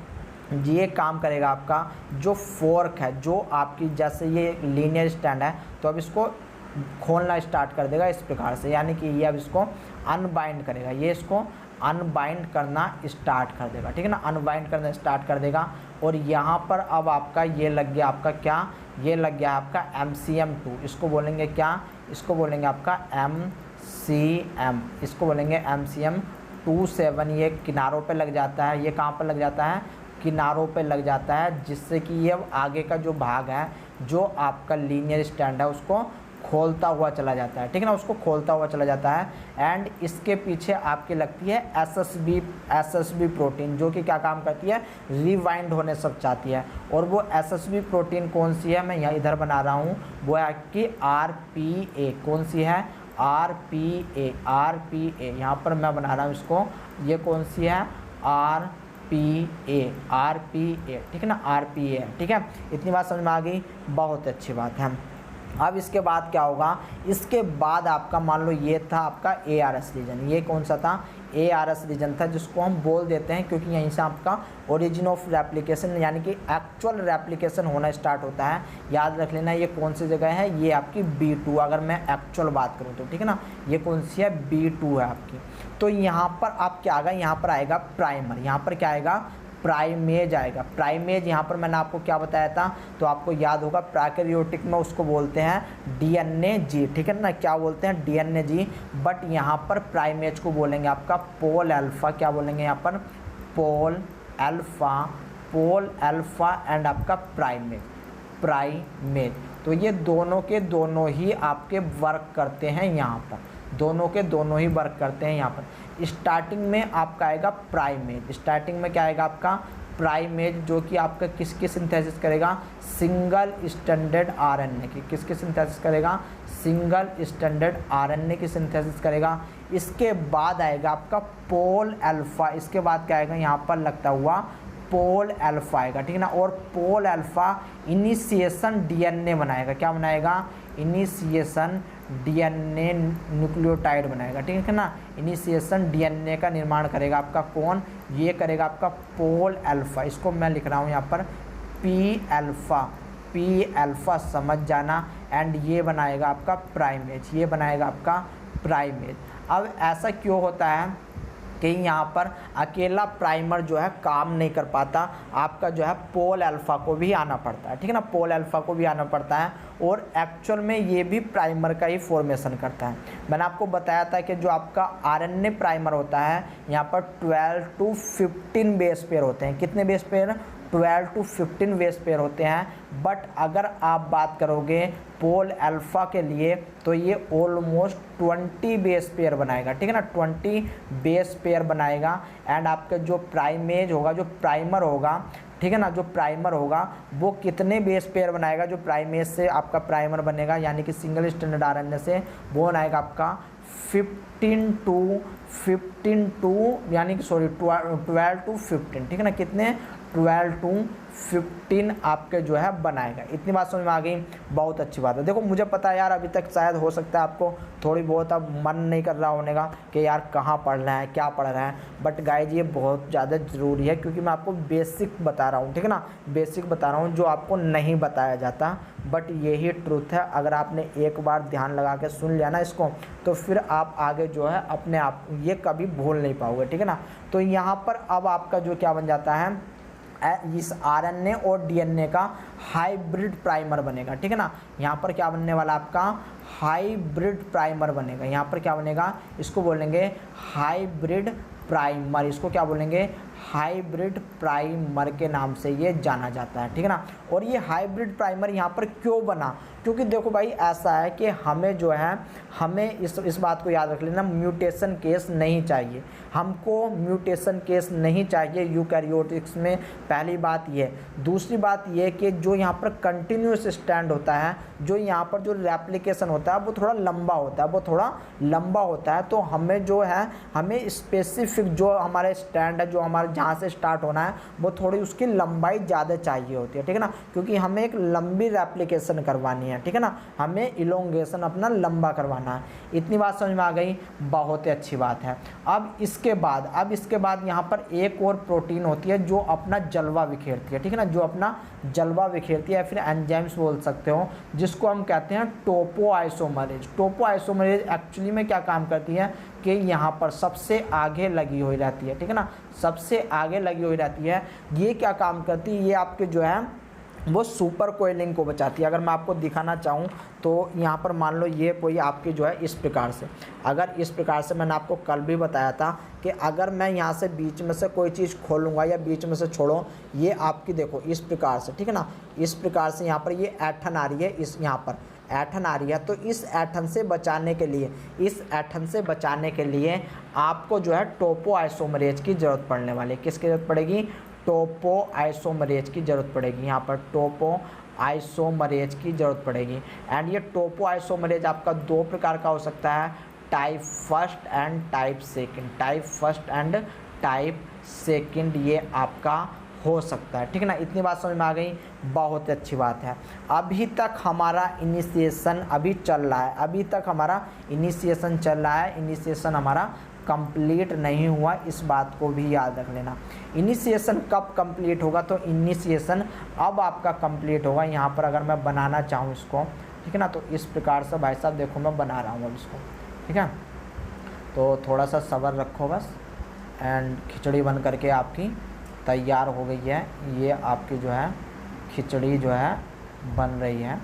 ये काम करेगा आपका जो फोर्क है, जो आपकी जैसे ये लीनियर स्टैंड है, तो अब इसको खोलना स्टार्ट कर देगा इस प्रकार से, यानी कि ये अब इसको अनबाइंड करेगा, ये इसको अनबाइंड करना स्टार्ट कर देगा, ठीक है ना। अनबाइंड करना स्टार्ट कर देगा। और यहाँ पर अब आपका ये लग गया आपका क्या, ये लग गया आपका MCM2, इसको बोलेंगे क्या, इसको बोलेंगे आपका MCM, इसको बोलेंगे MCM27। ये किनारों पे लग जाता है, ये कहाँ पर लग जाता है, किनारों पे लग जाता है, जिससे कि ये आगे का जो भाग है, जो आपका लीनियर स्टैंड है, उसको खोलता हुआ चला जाता है, ठीक है ना, उसको खोलता हुआ चला जाता है। एंड इसके पीछे आपकी लगती है SSB प्रोटीन, जो कि क्या काम करती है, रिवाइंड होने सब चाहती है। और वो SSB प्रोटीन कौन सी है, मैं यहाँ इधर बना रहा हूँ, वो है आपकी RPA। कौन सी है, RPA, यहाँ पर मैं बना रहा हूँ इसको, ये कौन सी है, RPA, ठीक है ना, RPA, ठीक है। इतनी बात समझ में आ गई, बहुत अच्छी बात है। अब इसके बाद क्या होगा, इसके बाद आपका मान लो ये था आपका ARS रीजन, ये कौन सा था, ARS रीजन था, जिसको हम बोल देते हैं क्योंकि यहीं से आपका ओरिजिन ऑफ रेप्लिकेशन यानी कि एक्चुअल रेप्लिकेशन होना स्टार्ट होता है। याद रख लेना, ये कौन सी जगह है, ये आपकी B2, अगर मैं एक्चुअल बात करूँ तो, ठीक है ना। ये कौन सी है, B2 है आपकी। तो यहाँ पर आप क्या आएगा, यहाँ पर आएगा प्राइमर, यहाँ पर क्या आएगा, प्राइमेज आएगा। प्राइमेज यहाँ पर मैंने आपको क्या बताया था, तो आपको याद होगा, प्रोकैरियोटिक में उसको बोलते हैं DNA-G, ठीक है ना, क्या बोलते हैं, DNA-G। बट यहाँ पर प्राइमेज को बोलेंगे आपका पोल अल्फा, क्या बोलेंगे यहाँ पर, पोल अल्फा पोल अल्फा एंड आपका प्राइमेज। तो ये दोनों के दोनों ही आपके वर्क करते हैं यहाँ पर, दोनों के दोनों ही वर्क करते हैं यहाँ पर। स्टार्टिंग में आपका आएगा प्राइमेज, स्टार्टिंग में क्या आएगा आपका प्राइमेज, जो कि आपका किसकी सिंथेसिस करेगा, सिंगल स्टैंडर्ड आरएनए की, किसकी सिंथेसिस करेगा, सिंगल स्टैंडर्ड आरएनए की सिंथेसिस करेगा। इसके बाद आएगा आपका पोल अल्फा, इसके बाद क्या आएगा यहाँ पर लगता हुआ पोल अल्फा आएगा, ठीक है ना। और पोल अल्फा इनिशिएशन डीएनए बनाएगा, क्या बनाएगा, इनिशिएशन डीएनए न्यूक्लियोटाइड बनाएगा, ठीक है ना। इनिशिएशन डीएनए का निर्माण करेगा आपका कौन, ये करेगा आपका पोल अल्फा। इसको मैं लिख रहा हूँ यहाँ पर पी अल्फा समझ जाना। एंड ये बनाएगा आपका प्राइमेज, ये बनाएगा आपका प्राइमेज। अब ऐसा क्यों होता है कि यहाँ पर अकेला प्राइमर जो है काम नहीं कर पाता, आपका जो है पोल अल्फा को भी आना पड़ता है, ठीक है ना, पोल अल्फा को भी आना पड़ता है। और एक्चुअल में ये भी प्राइमर का ही फॉर्मेशन करता है। मैंने आपको बताया था कि जो आपका आरएनए प्राइमर होता है यहाँ पर 12 to 15 बेस पेयर होते हैं। कितने base pair, 12 to 15 base pair होते हैं। बट अगर आप बात करोगे पोल अल्फा के लिए तो ये ऑलमोस्ट 20 बेस पेयर बनाएगा, ठीक है ना, 20 बेस पेयर बनाएगा। एंड आपका जो प्राइमेज होगा, जो प्राइमर होगा, ठीक है ना, जो प्राइमर होगा वो कितने बेस पेयर बनाएगा, जो प्राइमेज से आपका प्राइमर बनेगा यानी कि सिंगल स्टैंडर्ड आरएनए से, वो बनाएगा आपका 15 to यानी कि 12 to 15, ठीक है ना, कितने 12 to 15 आपके जो है बनाएगा। इतनी बात समझ में आ गई, बहुत अच्छी बात है। देखो मुझे पता है यार, अभी तक शायद हो सकता है आपको थोड़ी बहुत अब मन नहीं कर रहा होने का कि यार कहाँ पढ़ रहे हैं, क्या पढ़ रहे हैं। बट गाइज ये बहुत ज़्यादा ज़रूरी है, क्योंकि मैं आपको बेसिक बता रहा हूँ, ठीक है ना, बेसिक बता रहा हूँ जो आपको नहीं बताया जाता। बट यही ट्रूथ है, अगर आपने एक बार ध्यान लगा के सुन लिया ना इसको, तो फिर आप आगे जो है अपने आप ये कभी भूल नहीं पाओगे, ठीक है ना। तो यहाँ पर अब आपका जो क्या बन जाता है, इस आरएनए और डीएनए का हाइब्रिड प्राइमर बनेगा, ठीक है ना। यहाँ पर क्या बनने वाला आपका हाइब्रिड प्राइमर बनेगा, यहाँ पर क्या बनेगा, इसको बोलेंगे हाइब्रिड प्राइमर, इसको क्या बोलेंगे, हाइब्रिड प्राइमर के नाम से ये जाना जाता है, ठीक है ना। और ये हाइब्रिड प्राइमर यहाँ पर क्यों बना, क्योंकि देखो भाई ऐसा है कि हमें जो है, हमें इस बात को याद रख लेना, म्यूटेशन केस नहीं चाहिए, हमको म्यूटेशन केस नहीं चाहिए यूकैरियोटिक्स में। पहली बात ये, दूसरी बात ये कि जो यहाँ पर कंटिन्यूस स्टैंड होता है, जो यहाँ पर जो रेप्लिकेशन होता है वो थोड़ा लंबा होता है, वो थोड़ा लंबा होता है। तो हमें जो है, हमें स्पेसिफिक जो हमारे स्टैंड है, जो हमारे जहाँ से स्टार्ट होना है, वो थोड़ी उसकी लंबाई ज़्यादा चाहिए होती है, ठीक है ना, क्योंकि हमें एक लंबी रेप्लिकेशन करवानी है, ठीक है ना, हमें इलोंगेशन अपना लंबा करवाना है। इतनी बात समझ में आ गई, बहुत ही अच्छी बात है। अब इसके बाद यहाँ पर एक और प्रोटीन होती है जो अपना जलवा बिखेरती है, ठीक है ना, जो अपना जलवा बिखेरती है, फिर एंजाइम्स बोल सकते हो, जिसको हम कहते हैं टोपोआइसोमरेज। टोपोआइसोमरेज एक्चुअली में क्या काम करती है कि यहाँ पर सबसे आगे लगी हुई रहती है, ठीक है ना, सबसे आगे लगी हुई रहती है। ये क्या काम करती है, ये आपके जो है वो सुपर कोयलिंग को बचाती है। अगर मैं आपको दिखाना चाहूँ तो यहाँ पर मान लो ये कोई आपकी जो है इस प्रकार से, अगर इस प्रकार से, मैंने आपको कल भी बताया था कि अगर मैं यहाँ से बीच में से कोई चीज़ खोलूँगा या बीच में से छोड़ो, ये आपकी देखो इस प्रकार से, ठीक है ना, इस प्रकार से यहाँ पर ये ऐठन आ रही है, इस यहाँ पर ऐठन आ रही है। तो इस ऐठन से बचाने के लिए, इस ऐठन से बचाने के लिए आपको जो है टोपोआइसोमरेज की ज़रूरत पड़ने वाली है। किसकी ज़रूरत पड़ेगी, टोपोआइसोमरेज की ज़रूरत पड़ेगी, यहाँ पर टोपोआइसोमरेज की ज़रूरत पड़ेगी। एंड ये टोपोआइसोमरेज आपका दो प्रकार का हो सकता है, type first and type second, type first and type second ये आपका हो सकता है, ठीक है ना। इतनी बात समझ में आ गई, बहुत अच्छी बात है। अभी तक हमारा इनिशिएशन अभी चल रहा है, अभी तक हमारा इनिशिएशन चल रहा है, इनिशिएशन हमारा कंप्लीट नहीं हुआ, इस बात को भी याद रख लेना। इनिशिएशन कब कंप्लीट होगा, तो इनिशिएशन अब आपका कंप्लीट होगा। यहाँ पर अगर मैं बनाना चाहूँ इसको, ठीक है ना, तो इस प्रकार से भाई साहब देखो मैं बना रहा हूँ अब इसको, ठीक है। तो थोड़ा सा सब्र रखो बस। एंड खिचड़ी बन करके आपकी तैयार हो गई है, ये आपकी जो है खिचड़ी जो है बन रही है,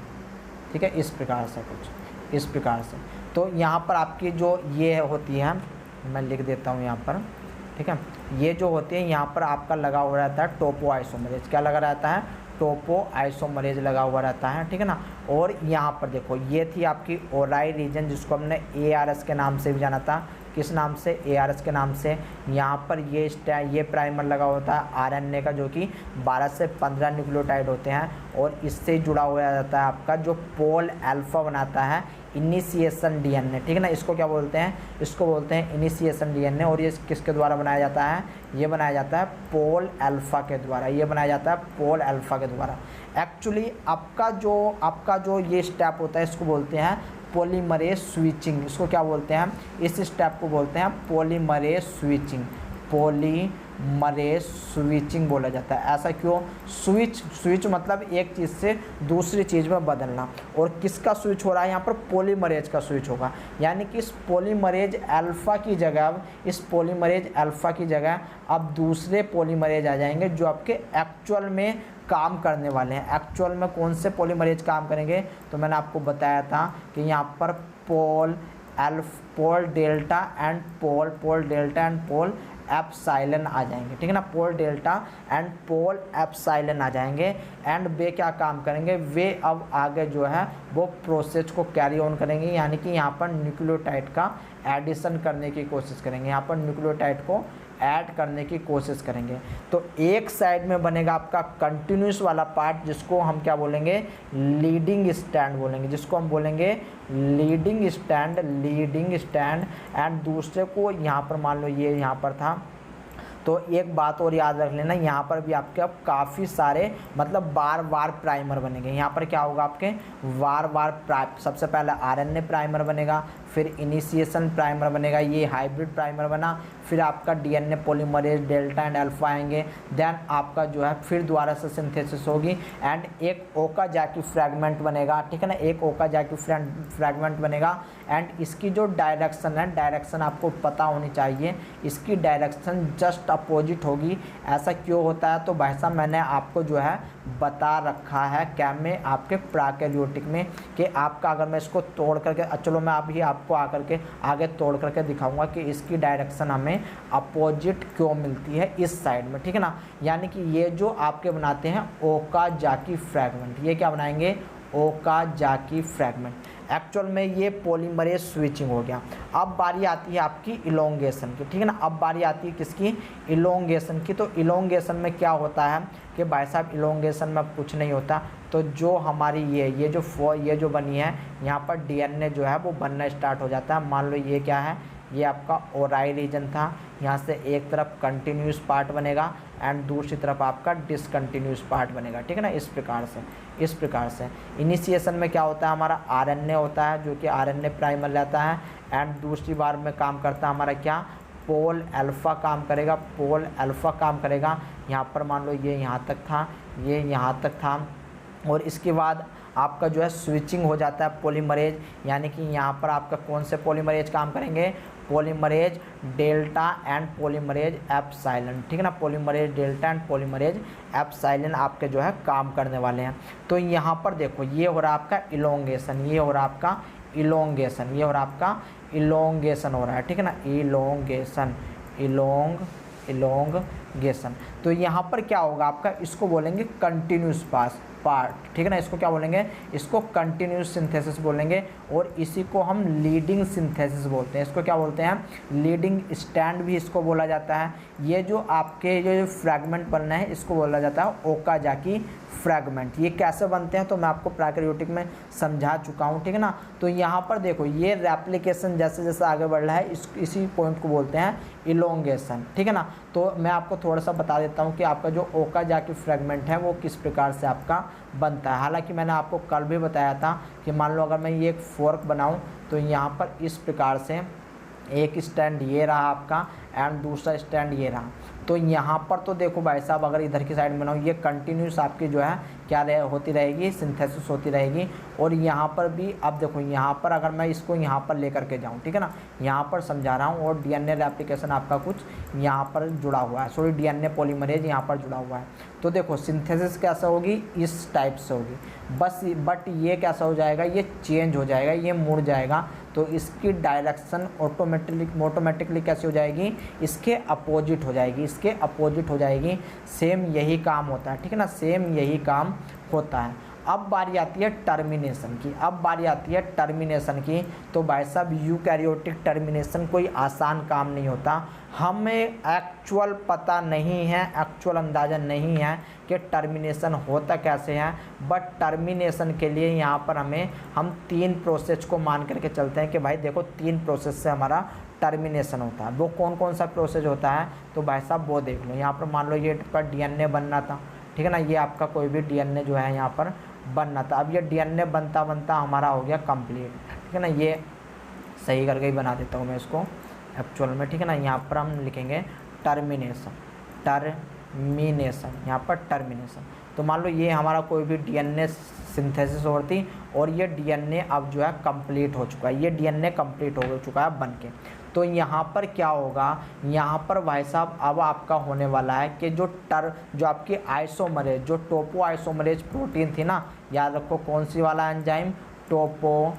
ठीक है, इस प्रकार से, कुछ इस प्रकार से। तो यहाँ पर आपकी जो ये होती है, मैं लिख देता हूँ यहाँ पर, ठीक है। ये जो होती है यहाँ पर आपका लगा हुआ रहता है टोपो आइसोमरेज, क्या लगा रहता है, टोपो आइसोमरेज लगा हुआ रहता है, ठीक है ना। और यहाँ पर देखो ये थी आपकी ओराई रीजन जिसको हमने ARS के नाम से भी जाना था, किस नाम से, ARS के नाम से। यहाँ पर ये प्राइमर लगा होता है RNA का जो कि 12 से 15 न्यूक्लियोटाइड होते हैं और इससे जुड़ा हुआ रहता है आपका जो पोल अल्फा बनाता है इनिशिएशन DNA, ठीक है ना। इसको क्या बोलते हैं, इसको बोलते हैं इनिशिएशन DNA। और ये किसके द्वारा बनाया जाता है, ये बनाया जाता है पोल अल्फा के द्वारा, ये बनाया जाता है पोल अल्फा के द्वारा। एक्चुअली आपका जो ये स्टेप होता है इसको बोलते हैं पॉलीमरेज स्विचिंग। इसको क्या बोलते हैं, इस स्टेप को बोलते हैं पॉलीमरेज स्विचिंग, पॉलीमरेज स्विचिंग बोला जाता है। ऐसा क्यों, स्विच मतलब एक चीज़ से दूसरी चीज़ में बदलना। और किसका स्विच हो रहा है यहाँ पर, पॉलीमरेज का स्विच होगा। यानी कि इस पॉलीमरेज अल्फ़ा की जगह अब दूसरे पॉलीमरेज आ जाएंगे जो आपके एक्चुअल में काम करने वाले हैं। एक्चुअल में कौन से पॉलीमरेज काम करेंगे, तो मैंने आपको बताया था कि यहाँ पर पोल डेल्टा एंड पोल एप्सिलॉन आ जाएंगे, ठीक है ना। पोल डेल्टा एंड पोल एप्सिलॉन आ जाएंगे एंड वे क्या काम करेंगे, वे अब आगे जो है वो प्रोसेस को कैरी ऑन करेंगे। यानी कि यहाँ पर न्यूक्लियोटाइड का एडिशन करने की कोशिश करेंगे, यहाँ पर न्यूक्लियोटाइड को ऐड करने की कोशिश करेंगे। तो एक साइड में बनेगा आपका कंटिन्यूस वाला पार्ट जिसको हम क्या बोलेंगे, लीडिंग स्टैंड बोलेंगे, जिसको हम बोलेंगे लीडिंग स्टैंड। एंड दूसरे को यहाँ पर मान लो ये यहाँ पर था, तो एक बात और याद रख लेना, यहाँ पर भी आपके अब काफ़ी सारे मतलब बार प्राइमर बनेंगे। यहाँ पर क्या होगा आपके सबसे पहले RNA प्राइमर बनेगा, फिर इनिशिएशन प्राइमर बनेगा, ये हाइब्रिड प्राइमर बना, फिर आपका DNA polymerase delta and alpha आएंगे, देन आपका जो है फिर दोबारा से सिंथेसिस होगी एंड एक ओकाजाकी फ्रैगमेंट बनेगा, ठीक है ना। एक ओकाजाकी फ्रैगमेंट बनेगा एंड इसकी जो डायरेक्शन आपको पता होनी चाहिए, इसकी डायरेक्शन जस्ट अपोजिट होगी। ऐसा क्यों होता है, तो भाई साहब मैंने आपको जो है बता रखा है क्या में, आपके प्रोकैरियोटिक में, कि आपका अगर मैं इसको तोड़ करके, चलो मैं अभी आपको आगे तोड़ करके दिखाऊंगा कि इसकी डायरेक्शन हमें अपोजिट क्यों मिलती है इस साइड में, ठीक है ना। यानी कि ये जो आपके बनाते हैं ओकाजाकी फ्रैगमेंट, ये क्या बनाएंगे, ओकाजाकी फ्रैगमेंट। एक्चुअल में ये पॉलीमरेज स्विचिंग हो गया। अब बारी आती है आपकी इलोंगेशन की, ठीक है ना। अब बारी आती है किसकी, इलोंगेशन की। तो इलोंगेशन में क्या होता है कि भाई साहब इलोंगेशन में कुछ नहीं होता, तो जो हमारी ये जो बनी है यहाँ पर DNA जो है वो बनना स्टार्ट हो जाता है। मान लो ये क्या है, ये आपका ओराई रीजन था, यहाँ से एक तरफ कंटिन्यूस पार्ट बनेगा एंड दूसरी तरफ आपका डिसकंटिन्यूस पार्ट बनेगा, ठीक है ना। इस प्रकार से इनिशिएशन में क्या होता है, हमारा RNA होता है जो कि RNA प्राइमर रहता है एंड दूसरी बार में काम करता है हमारा क्या, पोल अल्फा काम करेगा। यहाँ पर मान लो ये यहाँ तक था, ये यहाँ तक था, और इसके बाद आपका जो है स्विचिंग हो जाता है पॉलीमरेज। यानी कि यहाँ पर आपका कौन से पॉलीमरेज काम करेंगे, polymerase delta and polymerase epsilon, ठीक है ना। Polymerase delta and polymerase epsilon आपके जो है काम करने वाले हैं। तो यहाँ पर देखो ये हो रहा है आपका इलोंगेशन, ये हो रहा है आपका इलोंगेशन हो रहा है, ठीक है ना। इलोंगेशन। तो यहाँ पर क्या होगा आपका, इसको बोलेंगे कंटिन्यूस पार्ट, ठीक है ना। इसको क्या बोलेंगे, इसको कंटिन्यूस सिंथेसिस बोलेंगे और इसी को हम लीडिंग सिंथेसिस बोलते हैं। इसको क्या बोलते हैं, लीडिंग स्टैंड भी इसको बोला जाता है। ये जो आपके जो फ्रैगमेंट बनना है इसको बोला जाता है ओकाजाकी फ्रैगमेंट। ये कैसे बनते हैं तो मैं आपको प्रोकैरियोटिक में समझा चुका हूँ, ठीक है ना। तो यहाँ पर देखो ये रेप्लिकेशन जैसे जैसे आगे बढ़ रहा है इसी पॉइंट को बोलते हैं इलोंगेशन, ठीक है ना। तो मैं आपको थोड़ा सा बता देता हूँ कि आपका जो ओकाजाकी फ्रैगमेंट है वो किस प्रकार से आपका बनता है। हालांकि मैंने आपको कल भी बताया था कि मान लो अगर मैं ये एक फोर्क बनाऊँ तो यहाँ पर इस प्रकार से एक स्टैंड ये रहा आपका एंड दूसरा स्टैंड ये रहा। तो यहाँ पर तो देखो भाई साहब अगर इधर की साइड में बनाऊँ ये कंटिन्यूस आपकी जो है क्या होती रहेगी, सिंथेसिस होती रहेगी। और यहाँ पर भी अब देखो यहाँ पर अगर मैं इसको यहाँ पर लेकर के जाऊँ, ठीक है ना, यहाँ पर समझा रहा हूँ, और DNA रेप्लिकेशन आपका कुछ यहाँ पर जुड़ा हुआ है, सॉरी DNA पॉलीमरेज यहाँ पर जुड़ा हुआ है। तो देखो सिंथेसिस कैसा होगी, इस टाइप से होगी बट ये कैसा हो जाएगा, ये चेंज हो जाएगा, ये मुड़ जाएगा। तो इसकी डायरेक्शन ऑटोमेटिकली कैसे हो जाएगी, इसके अपोजिट हो जाएगी, इसके अपोजिट हो जाएगी। सेम यही काम होता है, ठीक है ना, सेम यही काम होता है। अब बारी आती है टर्मिनेशन की, अब बारी आती है टर्मिनेशन की। तो भाई साहब यूकैरियोटिक टर्मिनेशन कोई आसान काम नहीं होता। हमें एक्चुअल पता नहीं है, एक्चुअल अंदाज़ा नहीं है कि टर्मिनेशन होता कैसे है, बट टर्मिनेशन के लिए यहाँ पर हम 3 प्रोसेस को मान करके चलते हैं कि भाई देखो 3 प्रोसेस से हमारा टर्मिनेशन होता है। वो कौन कौन सा प्रोसेस होता है तो भाई साहब वो देख लो। यहाँ पर मान लो ये पर डीएनए बनना था, ठीक है ना, ये आपका कोई भी डीएनए जो है यहाँ पर बनना था। अब ये डीएनए बनता बनता हमारा हो गया कंप्लीट, ठीक है ना, ये सही करके ही बना देता हूँ मैं इसको एक्चुअल में, ठीक है ना। यहाँ पर हम लिखेंगे टर्मिनेशन, टर्मिनेशन, यहाँ पर टर्मिनेशन। तो मान लो ये हमारा कोई भी डीएनए सिंथेसिस होती और ये डीएनए अब जो है कंप्लीट हो चुका है, ये डीएनए कंप्लीट हो चुका है बन के। तो यहाँ पर क्या होगा, यहाँ पर भाई साहब अब आपका होने वाला है कि जो आपकी आइसोमरेज, जो टोपो आइसोमरेज प्रोटीन थी ना, याद रखो कौन सी वाला एंजाइम, टोपो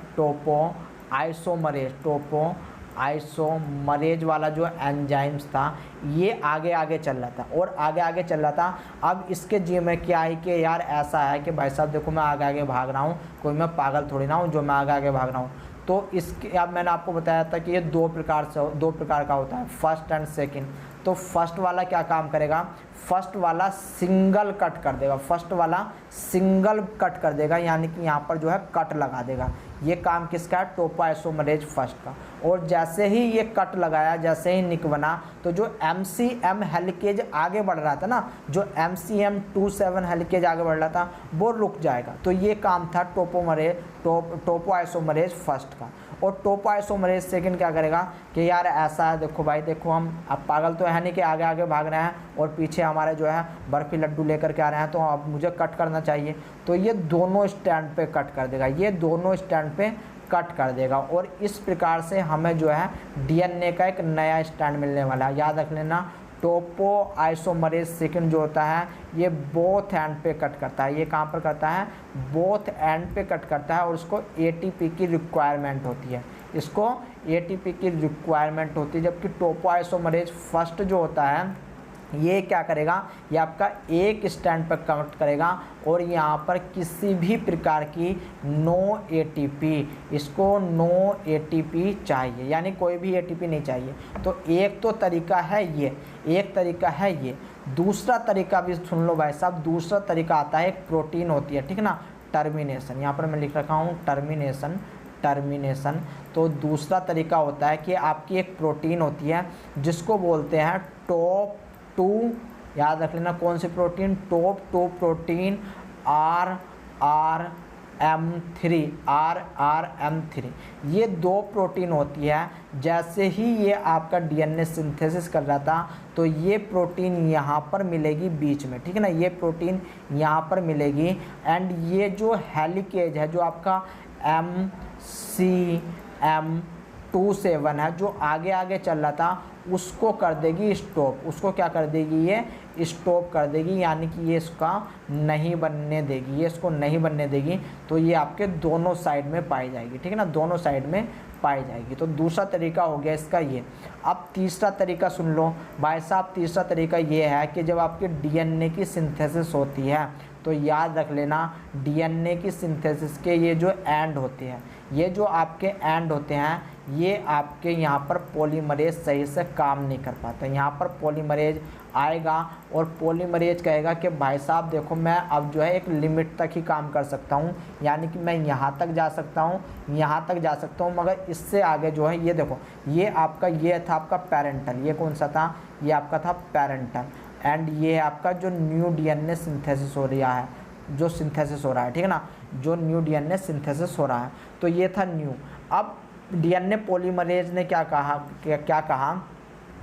आइसोमरेज वाला जो एंजाइम्स था, ये आगे आगे चल रहा था और आगे आगे चल रहा था। अब इसके जी में क्या है कि यार ऐसा है कि भाई साहब देखो मैं आगे आगे भाग रहा हूँ, कोई मैं पागल थोड़ी ना हूँ जो मैं आगे आगे भाग रहा हूँ। तो इसके अब मैंने आपको बताया था कि ये दो प्रकार का होता है, फर्स्ट एंड सेकंड। तो फर्स्ट वाला क्या काम करेगा, फर्स्ट वाला सिंगल कट कर देगा, फर्स्ट वाला सिंगल कट कर देगा, यानी कि यहाँ पर जो है कट लगा देगा। ये काम किसका है, टोपो आइसोमरेज फर्स्ट का। और जैसे ही ये कट लगाया, जैसे ही निक बना, तो जो MCM हेलिकेज आगे बढ़ रहा था ना, जो MCM27 हेलिकेज आगे बढ़ रहा था वो रुक जाएगा। तो ये काम था टोपो आइसोमरेज फर्स्ट का। और टोपो आइसोमरेज सेकंड क्या करेगा कि यार ऐसा है, देखो भाई देखो हम अब पागल तो है नहीं कि आगे आगे भाग रहे हैं और पीछे हमारे जो है बर्फी लड्डू लेकर के आ रहे हैं, तो अब मुझे कट करना चाहिए। तो ये दोनों स्टैंड पे कट कर देगा, ये दोनों स्टैंड पे कट कर देगा। और इस प्रकार से हमें जो है डीएनए का एक नया स्टैंड मिलने वाला है। याद रख लेना, टोपो आइसोमरेज सेकंड जो होता है ये बोथ एंड पे कट करता है। ये कहाँ पर करता है, बोथ एंड पे कट करता है और उसको एटीपी की रिक्वायरमेंट होती है, इसको एटीपी की रिक्वायरमेंट होती है। जबकि टोपो आइसोमरेज फर्स्ट जो होता है ये क्या करेगा, ये आपका एक स्टैंड पर कट करेगा और यहाँ पर किसी भी प्रकार की नो एटीपी, इसको नो एटीपी चाहिए, यानी कोई भी एटीपी नहीं चाहिए। तो एक तो तरीका है ये, एक तरीका है ये। दूसरा तरीका भी सुन लो भाई साहब, दूसरा तरीका आता है, एक प्रोटीन होती है, ठीक है ना, टर्मिनेशन। यहाँ पर मैं लिख रखा हूँ टर्मिनेशन। तो दूसरा तरीका होता है कि आपकी एक प्रोटीन होती है जिसको बोलते हैं टॉप 2, याद रख लेना कौन सी प्रोटीन, टॉप 2 प्रोटीन RRM3। ये दो प्रोटीन होती है। जैसे ही ये आपका डीएनए सिंथेसिस कर रहा था तो ये प्रोटीन यहाँ पर मिलेगी बीच में, ठीक है ना, ये प्रोटीन यहाँ पर मिलेगी। एंड ये जो हेलिकेज है, जो आपका MCM27 है, जो आगे आगे चल रहा था, उसको कर देगी स्टॉप, उसको क्या कर देगी, ये स्टॉप कर देगी, यानी कि ये इसका नहीं बनने देगी, ये इसको नहीं बनने देगी। तो ये आपके दोनों साइड में पाई जाएगी, ठीक है ना, दोनों साइड में पाई जाएगी। तो दूसरा तरीका हो गया इसका ये। अब तीसरा तरीका सुन लो भाई साहब, तीसरा तरीका ये है कि जब आपके डीएनए की सिंथेसिस होती है तो याद रख लेना, डीएनए की सिंथेसिस के ये जो एंड होते हैं, ये जो आपके एंड होते हैं, ये आपके यहाँ पर पॉलीमरेज सही से काम नहीं कर पाता। यहाँ पर पॉलीमरेज आएगा और पॉलीमरेज कहेगा कि भाई साहब देखो मैं अब जो है एक लिमिट तक ही काम कर सकता हूँ, यानी कि मैं यहाँ तक जा सकता हूँ, यहाँ तक जा सकता हूँ, मगर इससे आगे जो है, ये देखो ये आपका, ये था आपका पेरेंटल, ये कौन सा था, ये आपका था पेरेंटल। एंड ये है आपका जो न्यू डीएनए सिंथेसिस हो रहा है, जो सिंथेसिस हो रहा है, ठीक है ना, जो न्यू डीएनए सिंथेसिस हो रहा है। तो ये था न्यू। अब डीएनए पॉलीमरेज ने क्या कहा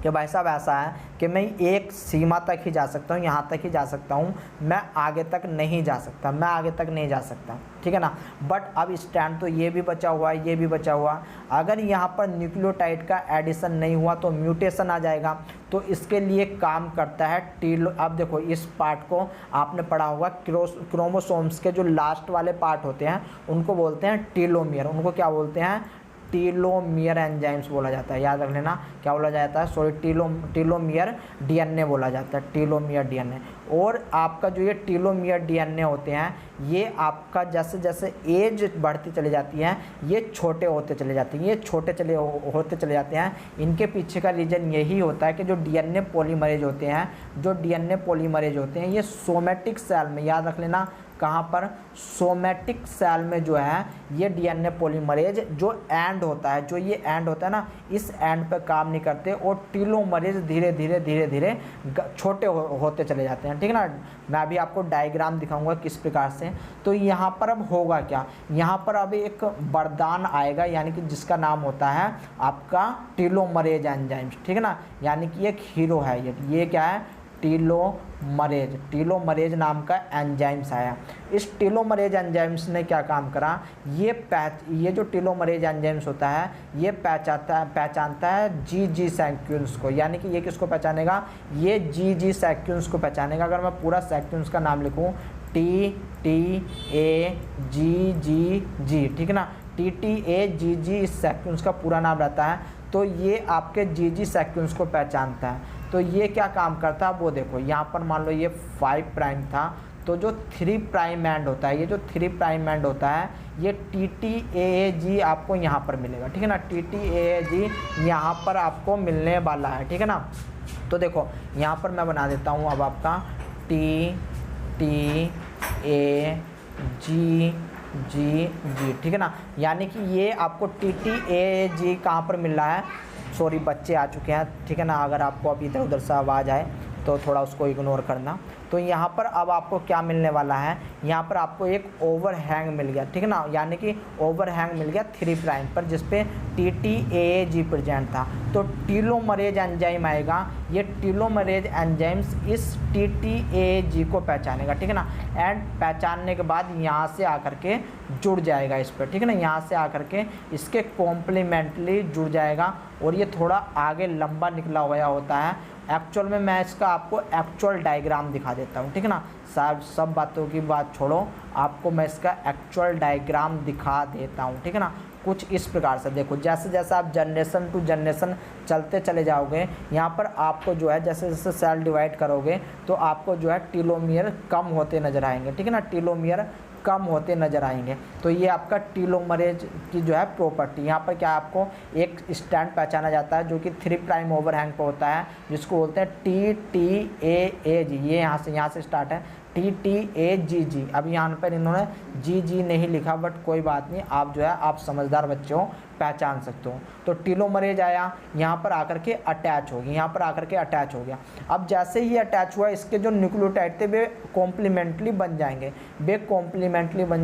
कि भाई साहब ऐसा है कि मैं एक सीमा तक ही जा सकता हूँ, यहाँ तक ही जा सकता हूँ, मैं आगे तक नहीं जा सकता, मैं आगे तक नहीं जा सकता, ठीक है ना। बट अब स्टैंड तो ये भी बचा हुआ है, ये भी बचा हुआ। अगर यहाँ पर न्यूक्लियोटाइड का एडिशन नहीं हुआ तो म्यूटेशन आ जाएगा। तो इसके लिए काम करता है अब देखो इस पार्ट को आपने पढ़ा होगा, क्रोमोसोम्स के जो लास्ट वाले पार्ट होते हैं उनको बोलते हैं टीलोमियर। उनको क्या बोलते हैं, टीलोमियर एंजाइम्स बोला जाता है, याद रख लेना क्या बोला जाता है, सॉरी टीलोमियर डीएनए बोला जाता है, टीलोमियर डीएनए। और आपका जो ये टीलोमियर डीएनए होते हैं ये आपका जैसे जैसे एज बढ़ती चली जाती है ये छोटे होते चले जाते हैं, ये छोटे होते चले जाते हैं। इनके पीछे का रीज़न यही होता है कि जो डीएनए पॉलीमरेज होते हैं, जो डीएनए पॉलीमरेज होते हैं ये सोमेटिक सेल में, याद रख लेना कहाँ पर, सोमेटिक सेल में जो है ये डीएनए पॉलीमरेज जो एंड होता है, जो ये एंड होता है ना, इस एंड पे काम नहीं करते और टीलोमरेज धीरे धीरे छोटे होते चले जाते हैं, ठीक है ना। मैं अभी आपको डायग्राम दिखाऊंगा किस प्रकार से। तो यहाँ पर अब होगा क्या, यहाँ पर अब एक वरदान आएगा, यानी कि जिसका नाम होता है आपका टीलोमरेज एंजाइम्स, ठीक है ना। यानी कि एक हीरो है ये क्या है, टीलोमरेज नाम का एंजाइम्स आया। इस टीलोमरेज एंजाइम्स ने क्या काम करा, ये जो टीलोमरेज एंजाइम्स होता है ये पहचानता है जी सीक्वेंस को, यानी कि ये किसको पहचानेगा, ये जी सीक्वेंस को पहचानेगा। अगर मैं पूरा सीक्वेंस का नाम लिखूं TTAGGG, ठीक है ना, TTAGG इस सीक्वेंस का पूरा नाम रहता है। तो ये आपके जी सीक्वेंस को पहचानता है। तो ये क्या काम करता है वो देखो, यहाँ पर मान लो ये 5 प्राइम था, तो जो 3 प्राइम एंड होता है, ये जो 3 प्राइम एंड होता है ये TTAAG आपको यहाँ पर मिलेगा, ठीक है ना। TTAAG यहाँ पर आपको मिलने वाला है, ठीक है ना। तो देखो यहाँ पर मैं बना देता हूँ अब आपका TTAGG, ठीक है ना। यानी कि ये आपको TTAAG कहाँ पर मिल रहा है, सॉरी बच्चे आ चुके हैं, ठीक है ना। अगर आपको अभी इधर उधर से आवाज़ आए तो थोड़ा उसको इग्नोर करना। तो यहाँ पर अब आपको क्या मिलने वाला है, यहाँ पर आपको एक ओवरहैंग मिल गया, ठीक है ना। यानी कि ओवरहैंग मिल गया 3 प्राइम पर जिस पे TTAAG प्रेजेंट था। तो टीलोमरेज एंजाइम आएगा, ये टीलोमरेज एंजाइम्स इस TTAAG को पहचानेगा, ठीक है ना। एंड पहचानने के बाद यहाँ से आकर के जुड़ जाएगा इस पर, ठीक है ना। यहाँ से आकर के इसके कॉम्प्लीमेंटली जुड़ जाएगा और ये थोड़ा आगे लंबा निकला हुआ होता है। एक्चुअल में मैं इसका आपको एक्चुअल डायग्राम दिखा देता हूँ, ठीक है ना। सब बातों की बात छोड़ो, आपको मैं इसका एक्चुअल डायग्राम दिखा देता हूँ, ठीक है ना। कुछ इस प्रकार से देखो, जैसे जैसे आप जनरेशन टू जनरेशन चलते चले जाओगे, यहाँ पर आपको जो है जैसे जैसे सेल डिवाइड करोगे तो आपको जो है टीलोमियर कम होते नजर आएंगे, ठीक है ना। टीलोमियर कम होते नजर आएंगे। तो ये आपका टीलोमरेज की जो है प्रॉपर्टी, यहाँ पर क्या आपको एक स्टैंड पहचाना जाता है जो कि 3 प्राइम ओवरहैंग पर होता है, जिसको बोलते हैं TTAAG। ये यहाँ से स्टार्ट है TTAGG। अब यहाँ पर इन्होंने जी नहीं लिखा, बट कोई बात नहीं, आप जो है आप समझदार बच्चे हो, पहचान सकते हो। तो टीलोमरेज आया, यहाँ पर आकर के अटैच हो गया, यहाँ पर आकर के अटैच हो गया। अब जैसे ही अटैच हुआ इसके जो न्यूक्लियोटाइड थे वे कॉम्प्लीमेंट्री बन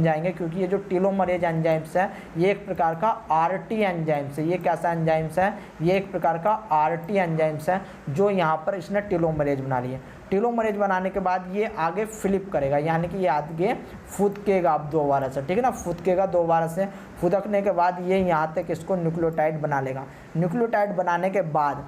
जाएंगे, क्योंकि ये जो टीलोमरेज एंजाइम्स है ये एक प्रकार का RT एंजाइम्स है। ये कैसा एंजाइम्स है, ये एक प्रकार का RT एंजाइम्स है जो यहाँ पर इसने टीलोमरेज बना लिया। टीलोमरेज बनाने के बाद ये आगे फ्लिप करेगा, यानी कि ये आगे फुदकेगा अब दोबारा से, ठीक है ना। फुदकेगा दोबारा से, फुदकने के बाद ये यहाँ तक इसको न्यूक्लियोटाइड बना लेगा। न्यूक्लियोटाइड बनाने के बाद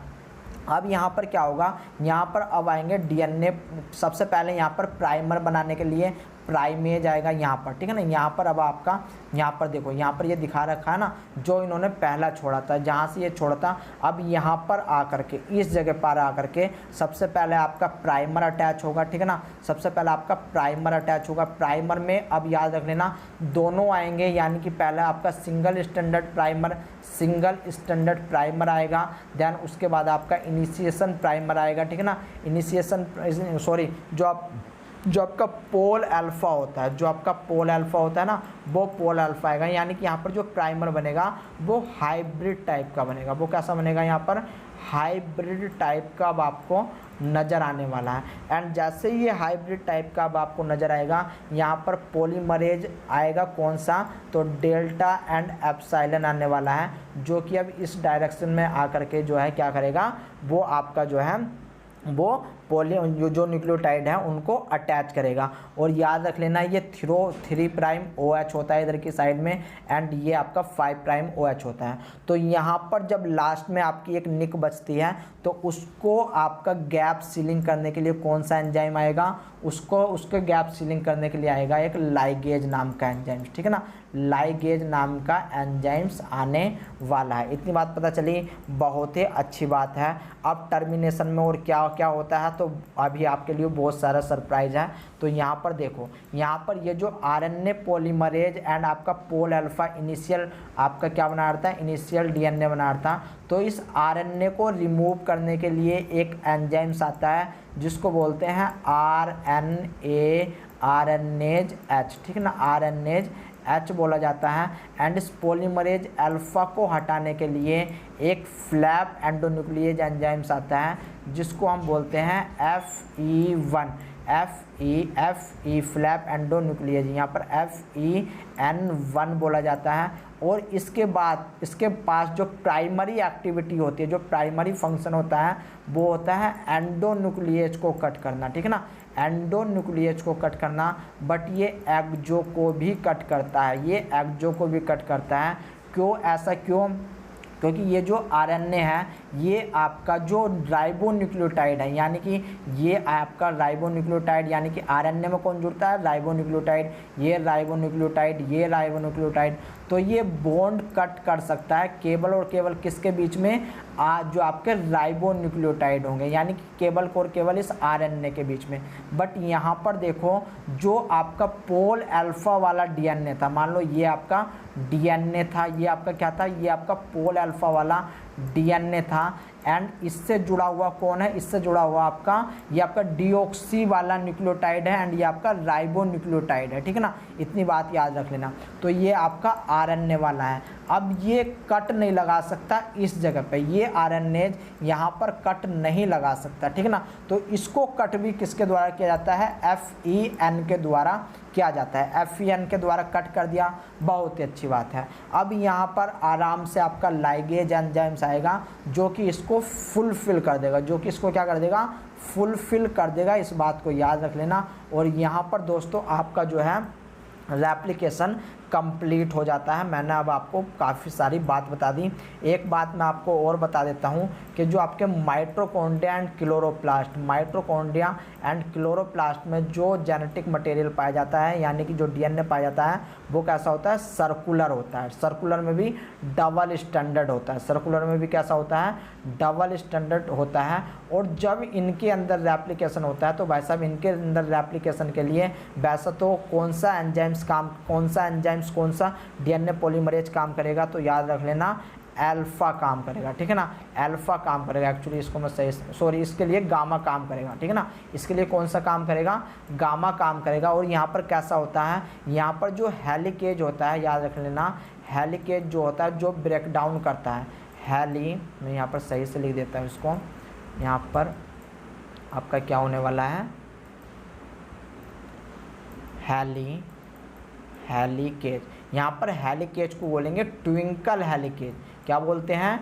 अब यहाँ पर क्या होगा, यहाँ पर अब आएंगे DNA। सबसे पहले यहाँ पर प्राइमर बनाने के लिए प्राइमेज आएगा यहाँ पर, ठीक है ना। यहाँ पर अब आपका यहाँ पर देखो, यहाँ पर ये दिखा रखा है ना जो इन्होंने पहला छोड़ा था, जहाँ से ये छोड़ा था। अब यहाँ पर आकर के इस जगह पर आकर के सबसे पहले आपका प्राइमर अटैच होगा, ठीक है ना। सबसे पहले आपका प्राइमर अटैच होगा। प्राइमर में अब याद रख लेना दोनों आएंगे, यानी कि पहला आपका सिंगल स्टैंडर्ड प्राइमर आएगा, देन उसके बाद आपका इनिशिएशन प्राइमर आएगा, ठीक है ना। जो आपका पोल अल्फा होता है, ना वो पोल अल्फा आएगा। यानी कि यहाँ पर जो प्राइमर बनेगा वो हाइब्रिड टाइप का बनेगा। वो कैसा बनेगा, यहाँ पर हाइब्रिड टाइप का अब आपको नज़र आने वाला है। एंड जैसे ही ये हाइब्रिड टाइप का अब आपको नज़र आएगा, यहाँ पर पॉलीमरेज आएगा, कौन सा, तो डेल्टा एंड एप्सिलॉन आने वाला है, जो कि अब इस डायरेक्शन में आकर के जो है क्या करेगा, वो आपका जो है वो जो न्यूक्लियोटाइड है उनको अटैच करेगा। और याद रख लेना ये 3 प्राइम OH होता है इधर की साइड में, एंड ये आपका 5 प्राइम OH होता है। तो यहाँ पर जब लास्ट में आपकी एक निक बचती है तो उसको आपका गैप सीलिंग करने के लिए कौन सा एंजाइम आएगा, उसके गैप सीलिंग करने के लिए आएगा एक लाइगेज नाम का एंजाइम, ठीक है ना। लाइगेज नाम का एंजाइम्स आने वाला है। इतनी बात पता चली, बहुत ही अच्छी बात है। अब टर्मिनेशन में और क्या क्या होता है तो अभी आपके लिए बहुत सारा सरप्राइज है। तो यहाँ पर देखो, यहाँ पर ये जो आरएनए पॉलीमरेज एंड आपका पोल अल्फा इनिशियल आपका क्या बना रहा था, इनिशियल डीएनए बना रहा था। तो इस आरएनए को रिमूव करने के लिए एक एंजाइम्स आता है जिसको बोलते हैं आरएनएज एच, ठीक है ना, आरएनएज एच बोला जाता है। एंड इस पॉलीमरेज अल्फा को हटाने के लिए एक फ्लैप एंडोन्यूक्लिएज एंजाइम्स आता है जिसको हम बोलते हैं FE1, FE फ्लैप एंडोन्यूक्लिएज, यहाँ पर FEN1 बोला जाता है। और इसके बाद इसके पास जो प्राइमरी एक्टिविटी होती है, जो प्राइमरी फंक्शन होता है वो होता है एंडोन्यूक्लिएज को कट करना, ठीक है ना, एंडोन्यूक्लिएज को कट करना। बट ये एक्सो को भी कट करता है, ये एक्सो को भी कट करता है। क्यों, ऐसा क्यों? क्योंकि ये जो आरएनए है ये आपका जो राइबोन्यूक्लियोटाइड है, यानी कि ये आपका राइबोन्यूक्लियोटाइड, यानी कि आरएनए में कौन जुड़ता है, राइबोन्यूक्लियोटाइड, ये राइबोन्यूक्लियोटाइड, ये राइबोन्यूक्लियोटाइड। तो ये बॉन्ड कट कर सकता है केवल और केवल किसके बीच में, जो आपके राइबोन्यूक्लियोटाइड होंगे, यानी कि केवल और केवल इस आरएनए के बीच में। बट यहाँ पर देखो, जो आपका पोल अल्फा वाला डीएनए था, मान लो ये आपका डीएनए था, ये आपका क्या था, ये आपका पोल अल्फा वाला डीएनए था। एंड इससे जुड़ा हुआ कौन है, इससे जुड़ा हुआ आपका ये आपका डीऑक्सी वाला न्यूक्लियोटाइड है एंड ये आपका राइबोन्यूक्लियोटाइड है, ठीक है ना, इतनी बात याद रख लेना। तो ये आपका आरएनए वाला है। अब ये कट नहीं लगा सकता इस जगह पे, ये आरएनए यहाँ पर कट नहीं लगा सकता, ठीक है ना। तो इसको कट भी किसके द्वारा किया जाता है, FEN के द्वारा किया जाता है। FEN के द्वारा कट कर दिया, बहुत ही अच्छी बात है। अब यहाँ पर आराम से आपका लाइगेज एंजाइम्स आएगा जो कि इसको फुलफिल कर देगा, जो कि इसको क्या कर देगा, फुलफिल कर देगा। इस बात को याद रख लेना। और यहाँ पर दोस्तों आपका जो है रेप्लिकेशन कंप्लीट हो जाता है। मैंने अब आपको काफ़ी सारी बात बता दी। एक बात मैं आपको और बता देता हूँ कि जो आपके mitochondria and chloroplast, mitochondria and chloroplast में जो जेनेटिक मटेरियल पाया जाता है, यानी कि जो डीएनए पाया जाता है, वो कैसा होता है, सर्कुलर होता है। सर्कुलर में भी डबल स्टैंडर्ड होता है, सर्कुलर में भी कैसा होता है, डबल स्टैंडर्ड होता है। और जब इनके अंदर रेप्लिकेशन होता है तो भाई साहब इनके अंदर रेप्लिकेशन के लिए वैसा तो कौन सा एंजाइम्स कौन सा डीएनए पॉलीमरेज काम करेगा, तो याद रख लेना अल्फा काम करेगा, ठीक है ना, अल्फा काम करेगा। एक्चुअली इसको मैं सही इसके लिए गामा काम करेगा, ठीक है ना, इसके लिए कौन सा काम करेगा, गामा काम करेगा। और यहाँ पर कैसा होता है, यहाँ पर जो हेलिकेज होता है, याद रख लेना, हेलिकेज जो होता है जो ब्रेक डाउन करता है, मैं यहाँ पर सही से लिख देता हूँ इसको। यहाँ पर आपका क्या होने वाला है, हेलिकेज। यहाँ पर हेलिकेज को बोलेंगे ट्विंकल हेलिकेज। क्या बोलते हैं,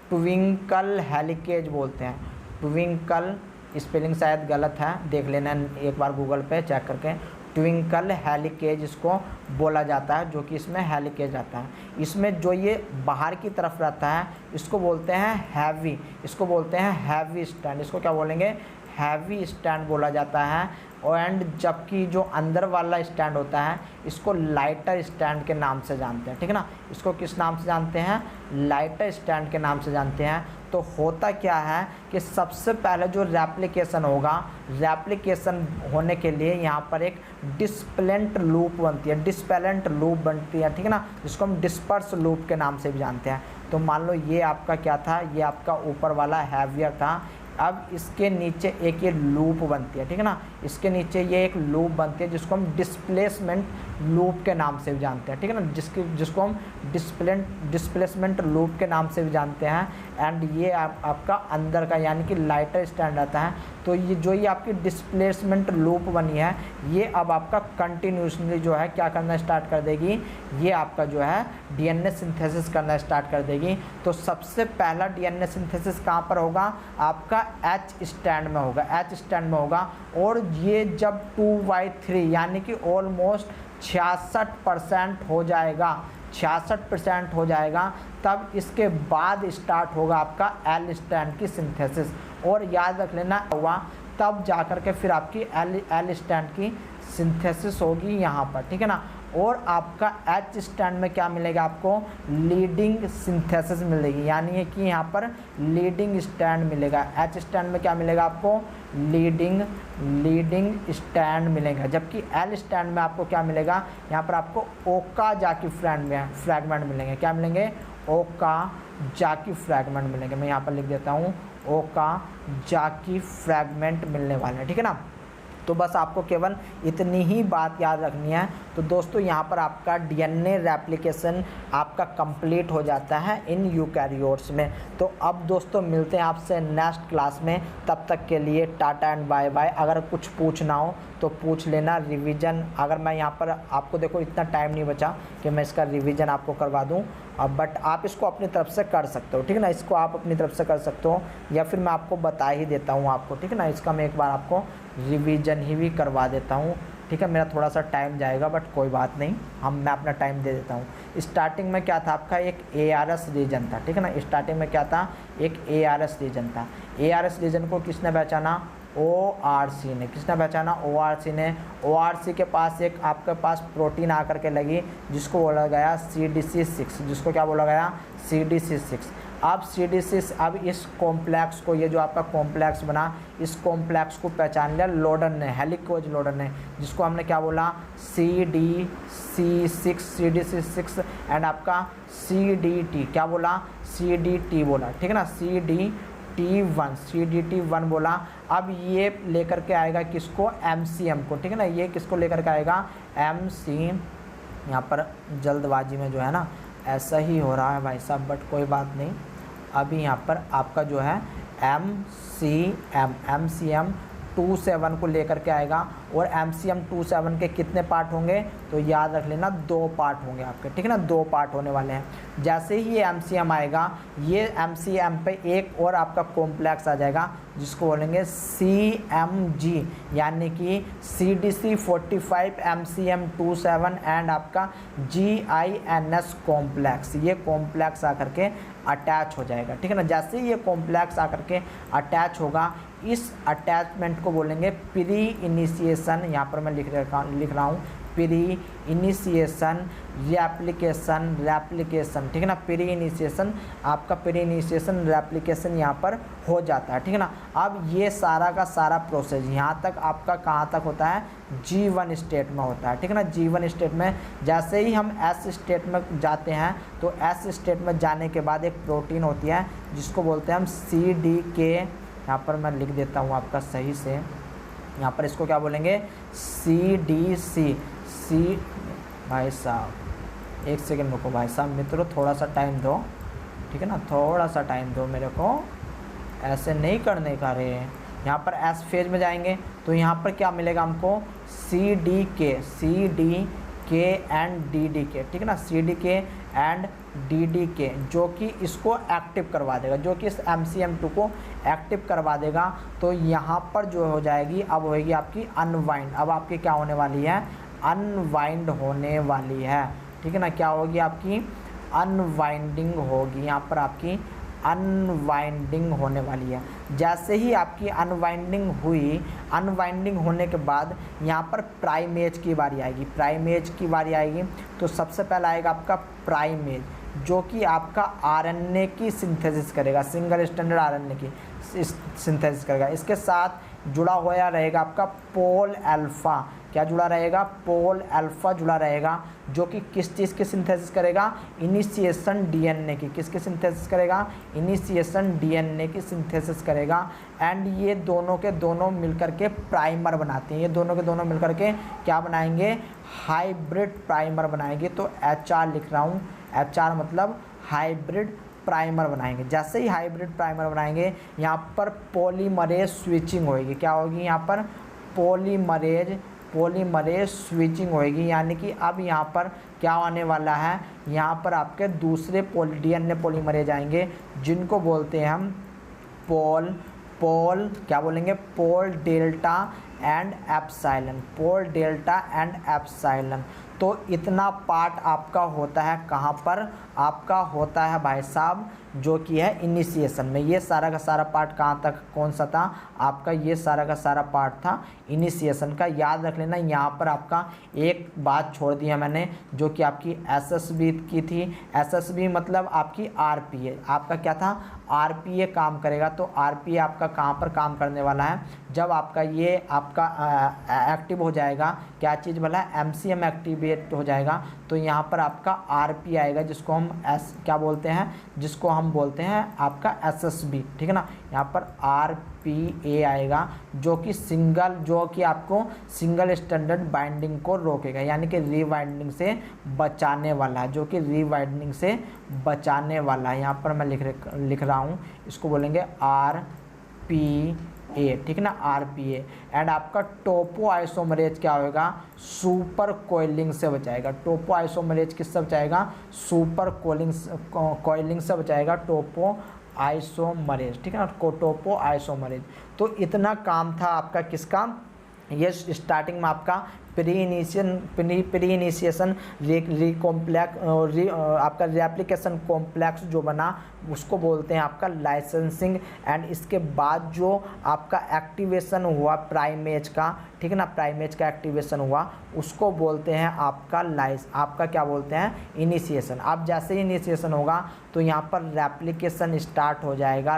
ट्विंकल हेलिकेज बोलते हैं। ट्विंकल स्पेलिंग शायद गलत है, देख लेना एक बार गूगल पे चेक करके। ट्विंकल हेलिकेज इसको बोला जाता है, जो कि इसमें हेलिकेज आता है। इसमें जो ये बाहर की तरफ रहता है इसको बोलते हैं हैवी, इसको बोलते हैं हैवी स्टैंड, इसको क्या बोलेंगे, हैवी स्टैंड बोला जाता है। और एंड जबकि जो अंदर वाला स्टैंड होता है इसको लाइटर स्टैंड के नाम से जानते हैं, ठीक है ना, इसको किस नाम से जानते हैं, लाइटर स्टैंड के नाम से जानते हैं। तो होता क्या है कि सबसे पहले जो रेप्लिकेशन होगा, रेप्लिकेशन होने के लिए यहाँ पर एक डिस्प्लेंट लूप बनती है, डिस्पेलेंट लूप बनती है, ठीक है ना, जिसको हम डिस्पर्स लूप के नाम से भी जानते हैं। तो मान लो ये आपका क्या था, ये आपका ऊपर वाला हैवियर था। अब इसके नीचे एक ये लूप बनती है, ठीक है ना, इसके नीचे ये एक लूप बनती है जिसको हम डिस्प्लेसमेंट लूप के नाम से भी जानते हैं, ठीक है ना, जिसको हम डिस्प्लेसमेंट लूप के नाम से भी जानते हैं। एंड ये आपका अंदर का यानी कि लाइटर स्टैंड आता है। तो ये आपकी डिस्प्लेसमेंट लूप बनी है, ये अब आपका कंटिन्यूसली जो है क्या करना स्टार्ट कर देगी, ये आपका जो है डीएनए सिंथेसिस करना स्टार्ट कर देगी। तो सबसे पहला डीएनए सिंथेसिस कहाँ पर होगा, आपका H स्टैंड में होगा, H स्टैंड में होगा। और ये जब 2/3 यानी कि ऑलमोस्ट 66% हो जाएगा, 66% हो जाएगा, तब इसके बाद स्टार्ट होगा आपका L स्टैंड की सिंथेसिस। और याद रख लेना हुआ तब जाकर के फिर आपकी L स्टैंड की सिंथेसिस होगी यहाँ पर, ठीक है ना। और आपका H स्टैंड में क्या मिलेगा आपको, लीडिंग सिंथेसिस मिलेगी, यानी कि यहाँ पर लीडिंग स्टैंड मिलेगा। H स्टैंड में क्या मिलेगा आपको, लीडिंग स्टैंड मिलेगा। जबकि L स्टैंड में आपको क्या मिलेगा, यहाँ पर आपको ओकाजाकी फ्रैगमेंट मिलेंगे। क्या मिलेंगे, ओकाजाकी फ्रैगमेंट मिलेंगे। मैं यहाँ पर लिख देता हूँ, ओकाजाकी फ्रैगमेंट मिलने वाले हैं, ठीक है ना। तो बस आपको केवल इतनी ही बात याद रखनी है। तो दोस्तों यहाँ पर आपका डीएनए रेप्लिकेशन आपका कंप्लीट हो जाता है इन यूकैरियोट्स में। तो अब दोस्तों मिलते हैं आपसे नेक्स्ट क्लास में, तब तक के लिए टाटा एंड बाय बाय। अगर कुछ पूछना हो तो पूछ लेना, रिवीजन अगर मैं यहाँ पर आपको, देखो इतना टाइम नहीं बचा कि मैं इसका रिवीजन आपको करवा दूँ, अब बट आप इसको अपनी तरफ से कर सकते हो, ठीक है ना। इसको आप अपनी तरफ से कर सकते हो या फिर मैं आपको बता ही देता हूँ आपको, ठीक है ना। इसका मैं एक बार आपको रिवीजन ही भी करवा देता हूँ, ठीक है। मेरा थोड़ा सा टाइम जाएगा बट कोई बात नहीं, मैं अपना टाइम दे देता हूँ। स्टार्टिंग में क्या था आपका, एक ARS रीजन था, ठीक है ना। स्टार्टिंग में क्या था, एक ARS रीजन था। ARS रीजन को किसने पहचाना, ORC ने। किसने पहचाना, ORC ने। ORC के पास एक आपके पास प्रोटीन आकर के लगी जिसको बोला गया CDC6, जिसको क्या बोला गया, CDC6। अब CDC, अब इस कॉम्प्लेक्स को, ये जो आपका कॉम्प्लेक्स बना, इस कॉम्प्लेक्स को पहचान लिया लोडन ने, हेलिकोज लोडन ने, जिसको हमने क्या बोला, CDC6 एंड आपका CDT, क्या बोला, CDT बोला, ठीक है ना, CDT1 बोला। अब ये लेकर के आएगा किसको, MCM को, ठीक है ना। ये किसको लेकर के आएगा, MCM। यहाँ पर जल्दबाजी में जो है ना ऐसा ही हो रहा है भाई साहब, बट कोई बात नहीं। अभी यहाँ पर आपका जो है MCM 27 को लेकर के आएगा। और MCM 27 के कितने पार्ट होंगे, तो याद रख लेना 2 पार्ट होंगे आपके, ठीक है ना, 2 पार्ट होने वाले हैं। जैसे ही ये MCM आएगा, ये MCM पे एक और आपका कॉम्प्लेक्स आ जाएगा जिसको बोलेंगे CMG, यानी कि CDC45 MCM 27 एंड आपका GINS कॉम्प्लेक्स। ये कॉम्प्लेक्स आकर के अटैच हो जाएगा, ठीक है ना। जैसे ही ये कॉम्प्लेक्स आकर के अटैच होगा, इस अटैचमेंट को बोलेंगे प्री इनिशिएशन। यहाँ पर मैं लिख रहा हूँ प्री इनिशिएशन रेप्लिकेशन, ठीक है ना। प्री इनिशिएशन, आपका प्री इनिशिएशन रेप्लिकेशन यहाँ पर हो जाता है, ठीक है ना। अब ये सारा का सारा प्रोसेस यहाँ तक आपका कहाँ तक होता है, G1 स्टेट में होता है, ठीक है ना। G1 स्टेट में जैसे ही हम S स्टेट में जाते हैं, तो S स्टेट में जाने के बाद एक प्रोटीन होती है जिसको बोलते हैं हम CDK। यहाँ पर मैं लिख देता हूँ आपका सही से, यहाँ पर इसको क्या बोलेंगे, CDC। भाई साहब एक सेकंड रुको भाई साहब, मित्रों थोड़ा सा टाइम दो, ठीक है ना, थोड़ा सा टाइम दो मेरे को, ऐसे नहीं करने का रे। यहाँ पर S फेज में जाएंगे तो यहाँ पर क्या मिलेगा हमको, CDK एंड DDK, ठीक है ना, CDK एंड DDK, जो कि इसको एक्टिव करवा देगा, जो कि इस MCM2 को एक्टिव करवा देगा। तो यहाँ पर जो हो जाएगी, अब होएगी आपकी अनवाइंड। अब आपकी क्या होने वाली है, अनवाइंड होने वाली है, ठीक है ना। क्या होगी आपकी, अनवाइंडिंग होगी, यहाँ पर आपकी अनवाइंडिंग होने वाली है। जैसे ही आपकी अनवाइंडिंग हुई, अनवाइंडिंग होने के बाद यहाँ पर प्राइमेज की बारी आएगी। प्राइमेज की बारी आएगी तो सबसे पहला आएगा आपका प्राइमेज, जो कि आपका RNA की सिंथेसिस करेगा, सिंगल स्टैंडर्ड RNA की सिंथेसिस करेगा। इसके साथ जुड़ा हुआ रहेगा आपका पोल अल्फ़ा। क्या जुड़ा रहेगा, पोल अल्फ़ा जुड़ा रहेगा, जो कि किस चीज़ की सिंथेसिस करेगा, इनिशिएशन DNA की। किसकी सिंथेसिस करेगा, इनिशिएशन DNA की सिंथेसिस करेगा। एंड ये दोनों के दोनों मिलकर के प्राइमर बनाते हैं। ये दोनों के दोनों मिलकर के क्या बनाएंगे, हाइब्रिड प्राइमर बनाएंगे। तो HR लिख रहा हूँ, HR मतलब हाइब्रिड प्राइमर बनाएंगे। जैसे ही हाइब्रिड प्राइमर बनाएंगे, यहाँ पर पॉलीमरेज स्विचिंग होएगी। क्या होगी, यहाँ पर पॉलीमरेज स्विचिंग होएगी, यानी कि अब यहाँ पर क्या आने वाला है, यहाँ पर आपके दूसरे DNA पॉलीमरेज आएंगे, जिनको बोलते हैं हम पोल क्या बोलेंगे, pol delta and epsilon, pol delta and epsilon. तो इतना पार्ट आपका होता है कहाँ पर, आपका होता है भाई साहब जो कि है इनिशिएशन में। ये सारा का सारा पार्ट कहाँ तक कौन सा था आपका, ये सारा का सारा पार्ट था इनिशिएशन का। याद रख लेना, यहाँ पर आपका एक बात छोड़ दिया मैंने जो कि आपकी एसएसबी की थी। एसएसबी मतलब आपकी आरपीए, आपका क्या था आरपीए काम करेगा। तो आरपीए आपका कहाँ पर काम करने वाला है, जब आपका ये आपका एक्टिव हो जाएगा, क्या चीज़ भला एमसीएम एक्टिवेट हो जाएगा, तो यहाँ पर आपका आरपी आएगा जिसको हम क्या बोलते हैं, जिसको हम बोलते हैं आपका एसएसबी, ठीक है ना। यहाँ पर आरपीए आएगा जो कि आपको सिंगल स्टैंडर्ड बाइंडिंग को रोकेगा, यानी कि रीवाइंडिंग से बचाने वाला है, जो कि रीवाइंडिंग से बचाने वाला है। यहाँ पर मैं लिख रहा हूँ, इसको बोलेंगे आरपीए, ठीक है ना, आरपीए। एंड आपका टोपो आइसोमरेज क्या होगा, सुपर कोइलिंग से बचाएगा। टोपो आइसोमरेज किससे बचाएगा, सुपर कोइलिंग से बचाएगा, टोपो आइसोमरेज, ठीक है ना, टोपो आइसोमरेज। तो इतना काम था आपका किसका, ये स्टार्टिंग में आपका प्री इनिशिएशन आपका रेप्लिकेशन कॉम्प्लेक्स जो बना उसको बोलते हैं आपका लाइसेंसिंग। एंड इसके बाद जो आपका एक्टिवेशन हुआ प्राइमेज का, ठीक है ना, प्राइमेज का एक्टिवेशन हुआ उसको बोलते हैं आपका क्या बोलते हैं इनिशिएशन। अब जैसे ही इनिशिएशन होगा तो यहाँ पर रेप्लिकेशन स्टार्ट हो जाएगा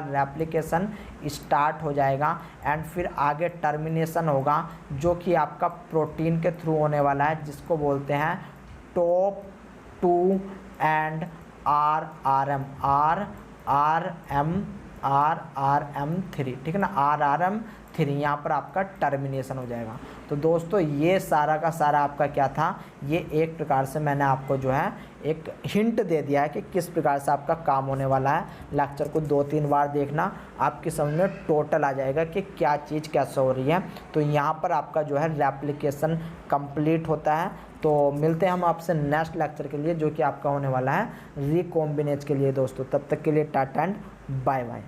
एंड फिर आगे टर्मिनेशन होगा जो कि आपका प्रोटीन के थ्रू होने वाला है, जिसको बोलते हैं टॉप 2 एंड RRM3, ठीक है ना, RRM3। यहाँ पर आपका टर्मिनेशन हो जाएगा। तो दोस्तों ये सारा का सारा आपका क्या था, ये एक प्रकार से मैंने आपको जो है एक हिंट दे दिया है कि किस प्रकार से आपका काम होने वाला है। लेक्चर को 2-3 बार देखना, आपकी समझ में टोटल आ जाएगा कि क्या चीज़ कैसे हो रही है। तो यहाँ पर आपका जो है रेप्लिकेशन कंप्लीट होता है। तो मिलते हैं हम आपसे नेक्स्ट लेक्चर के लिए जो कि आपका होने वाला है रिकॉम्बिनेज के लिए दोस्तों। तब तक के लिए टाटा एंड बाय बाय।